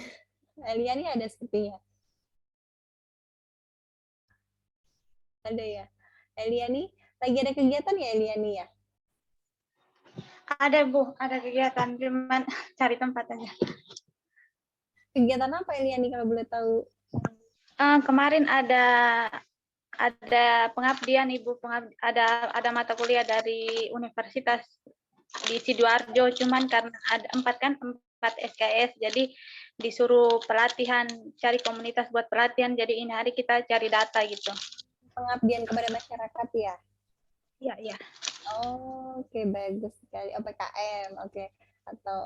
Eliani ada sepertinya. Ada ya. Eliani, lagi ada kegiatan ya Eliani ya? Ada Bu, ada kegiatan, cuman cari tempat aja. Kegiatan apa Eliani kalau boleh tahu? Kemarin ada pengabdian Ibu, ada mata kuliah dari Universitas di Sidoarjo, cuman karena ada 4 SKS, jadi disuruh pelatihan, cari komunitas buat pelatihan, jadi ini hari kita cari data gitu. Pengabdian kepada masyarakat ya? Iya, iya. Oh, oke, bagus sekali. PKM, oke. Atau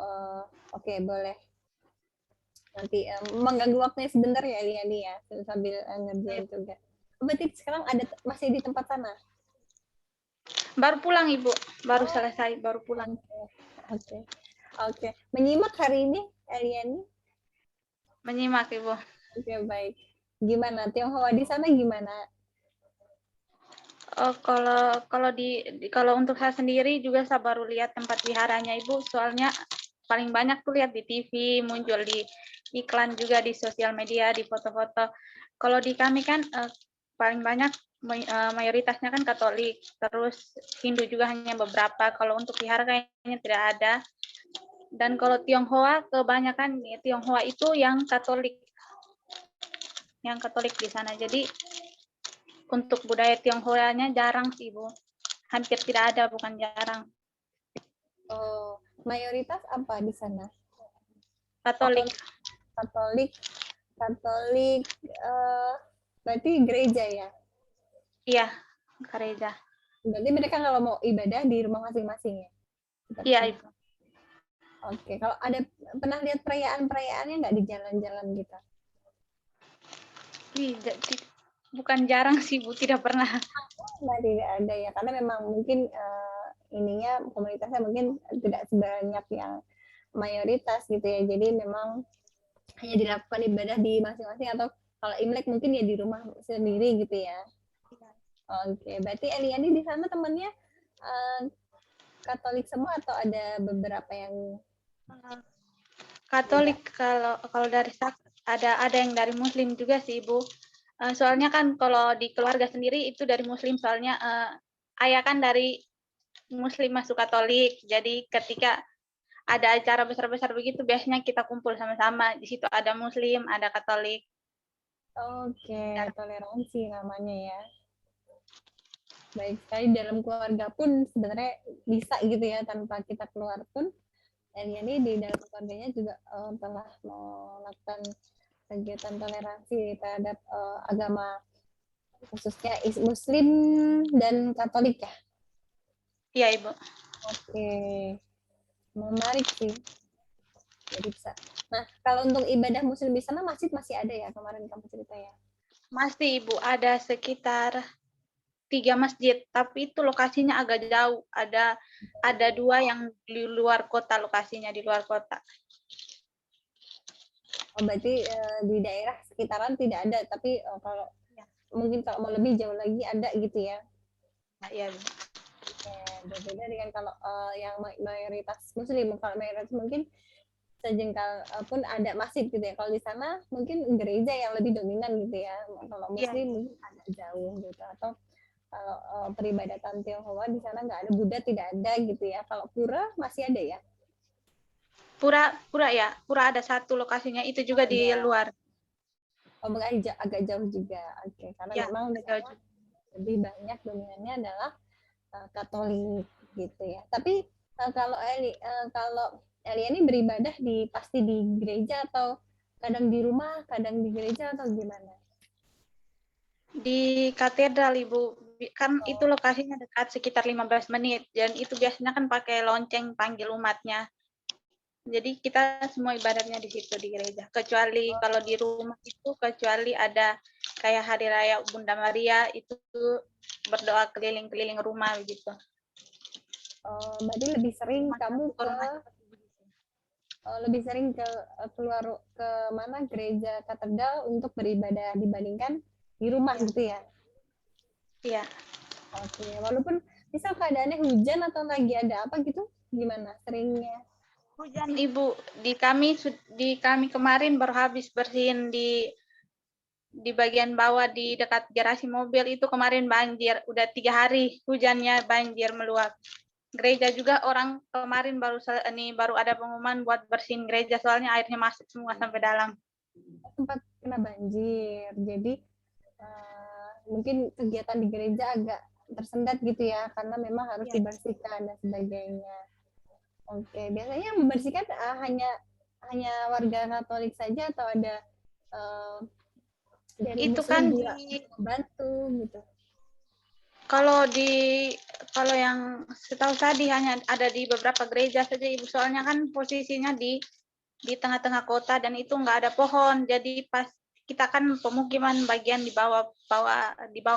oke, boleh. Nanti mengganggu waktunya sebentar ya Eliani ya, sambil ngerjain tugas. Berarti sekarang masih di tempat sana? Baru pulang Ibu, baru selesai, baru pulang. Oke. Menyimak hari ini Eliani? Menyimak Ibu. Oke, baik. Gimana Tionghoa di sana gimana? Kalau untuk saya sendiri juga saya baru lihat tempat wiharanya Ibu, soalnya paling banyak tuh lihat di TV, muncul di iklan juga di sosial media, di foto-foto. Kalau di kami kan paling banyak mayoritasnya kan Katolik, terus Hindu juga hanya beberapa. Kalau untuk wihara kayaknya tidak ada. Dan kalau Tionghoa kebanyakan Tionghoa itu yang Katolik di sana. Jadi untuk budaya Tionghoanya jarang sih Ibu, hampir tidak ada, bukan jarang. Oh, mayoritas apa di sana? Katolik. Katolik, berarti gereja ya? Iya, gereja. Berarti mereka kalau mau ibadah di rumah masing-masing ya? Iya, Ibu. Oke, kalau ada pernah lihat perayaan-perayaannya nggak di jalan-jalan gitu? Bukan jarang sih, Bu, tidak pernah. Nah, tidak ada ya, karena memang mungkin ininya komunitasnya mungkin tidak sebanyak yang mayoritas gitu ya. Jadi memang hanya dilakukan ibadah di masing-masing atau kalau Imlek mungkin ya di rumah sendiri gitu ya. Oke, berarti Eliani di sana temannya Katolik semua atau ada beberapa yang Katolik? Kalau dari ada yang dari Muslim juga sih, Ibu. Soalnya kan kalau di keluarga sendiri itu dari Muslim, soalnya ayah kan dari Muslim masuk Katolik. Jadi ketika ada acara besar-besar begitu biasanya kita kumpul sama-sama. Di situ ada Muslim, ada Katolik. Oke, toleransi namanya ya. Baik sekali, dalam keluarga pun sebenarnya bisa gitu ya, tanpa kita keluar pun Eliani di dalam keluarganya juga telah melakukan kegiatan toleransi terhadap agama, khususnya Muslim dan Katolik ya? Iya, Ibu. Oke, menarik sih. Jadi bisa. Nah, kalau untuk ibadah Muslim di sana masjid masih ada ya, kemarin kamu cerita ya? Masih, Ibu, ada sekitar 3 masjid, tapi itu lokasinya agak jauh. Ada 2 yang di luar kota, lokasinya di luar kota. Oh, berarti di daerah sekitaran tidak ada, tapi kalau mungkin kalau mau lebih jauh lagi ada gitu ya? Iya. Oke, berbeda dengan kalau yang mayoritas Muslim. Kalau mayoritas mungkin sejengkal pun ada masjid gitu ya. Kalau di sana mungkin gereja yang lebih dominan gitu ya. Kalau Muslim mungkin agak jauh gitu. Atau kalau peribadatan Tionghoa di sana nggak ada, Buddha tidak ada gitu ya. Kalau pura masih ada ya? Pura ya, pura ada 1 lokasinya, itu juga di luar. Oh, agak jauh juga. Oke, karena memang lebih banyak dominannya adalah Katolik gitu ya. Tapi kalau Eliani beribadah pasti di gereja atau kadang di rumah, kadang di gereja atau gimana? Di katedral, Ibu. Kan itu lokasinya dekat sekitar 15 menit. Dan itu biasanya kan pakai lonceng panggil umatnya. Jadi kita semua ibadatnya di situ di gereja. Kecuali kalau di rumah itu, kecuali ada kayak Hari Raya Bunda Maria, itu berdoa keliling-keliling rumah gitu. Berarti lebih sering kamu keluar ke mana gereja katedral untuk beribadah dibandingkan di rumah gitu ya? Iya. Oke, walaupun misal keadaannya hujan atau lagi ada apa gitu, gimana seringnya? Hujan, Ibu. Di kami kemarin baru habis bersihin di bagian bawah di dekat garasi mobil itu kemarin banjir. Udah 3 hari hujannya banjir meluap. Gereja juga orang kemarin baru ada pengumuman buat bersihin gereja soalnya airnya masuk semua sampai dalam. Sempat kena banjir, jadi mungkin kegiatan di gereja agak tersendat gitu ya, karena memang harus dibersihkan dan sebagainya. Oke, biasanya membersihkan hanya warga Katolik saja atau ada dari itu Muslim kan juga membantu gitu? Kalau yang setahu tadi hanya ada di beberapa gereja saja, Ibu, soalnya kan posisinya di tengah-tengah kota dan itu nggak ada pohon, jadi pas kita kan pemukiman bagian di bawah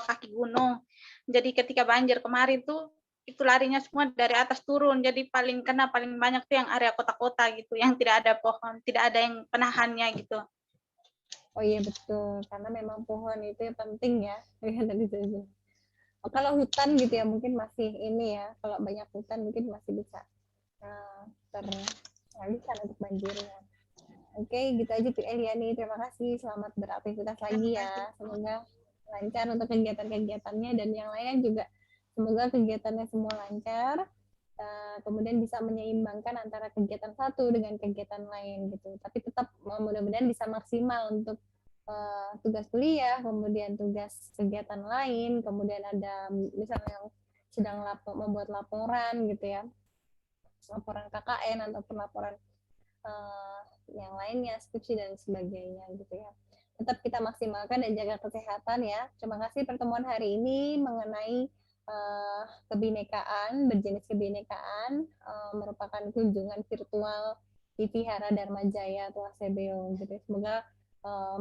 kaki gunung, jadi ketika banjir kemarin tuh itu larinya semua dari atas turun, jadi paling banyak tuh yang area kota-kota gitu, yang tidak ada pohon, tidak ada yang penahannya gitu. Oh iya betul, karena memang pohon itu yang penting ya. Kalau hutan gitu ya mungkin masih ini ya, kalau banyak hutan mungkin masih bisa teralihkan untuk banjirnya. Oke, gitu aja Eliani. Terima kasih. Selamat beraktivitas lagi ya. Semoga lancar untuk kegiatan-kegiatannya dan yang lainnya juga. Semoga kegiatannya semua lancar. Kemudian bisa menyeimbangkan antara kegiatan satu dengan kegiatan lain gitu. Tapi tetap mudah-mudahan bisa maksimal untuk tugas kuliah, kemudian tugas kegiatan lain, kemudian ada misalnya yang sedang membuat laporan gitu ya, laporan KKN ataupun laporan yang lainnya, skripsi dan sebagainya gitu ya. Tetap kita maksimalkan dan jaga kesehatan ya. Terima kasih pertemuan hari ini mengenai kebinekaan, berjenis kebinekaan, merupakan kunjungan virtual di Vihara Dharma Jaya atau ACBO gitu. Semoga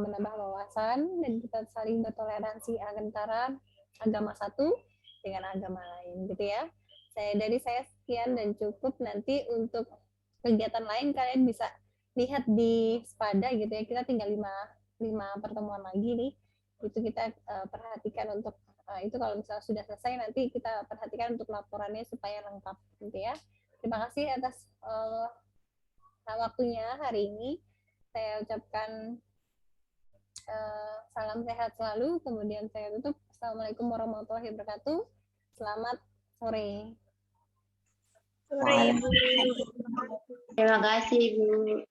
menambah wawasan dan kita saling bertoleransi antara agama satu dengan agama lain gitu ya. Dari saya sekian dan cukup. Nanti untuk kegiatan lain kalian bisa lihat di Spada gitu ya. Kita tinggal 5 pertemuan lagi nih. Itu kita perhatikan untuk itu kalau misalnya sudah selesai nanti kita perhatikan untuk laporannya supaya lengkap gitu ya. Terima kasih atas waktunya hari ini. Saya ucapkan salam sehat selalu. Kemudian saya tutup. Assalamualaikum warahmatullahi wabarakatuh. Selamat sore. Terima kasih, Bu.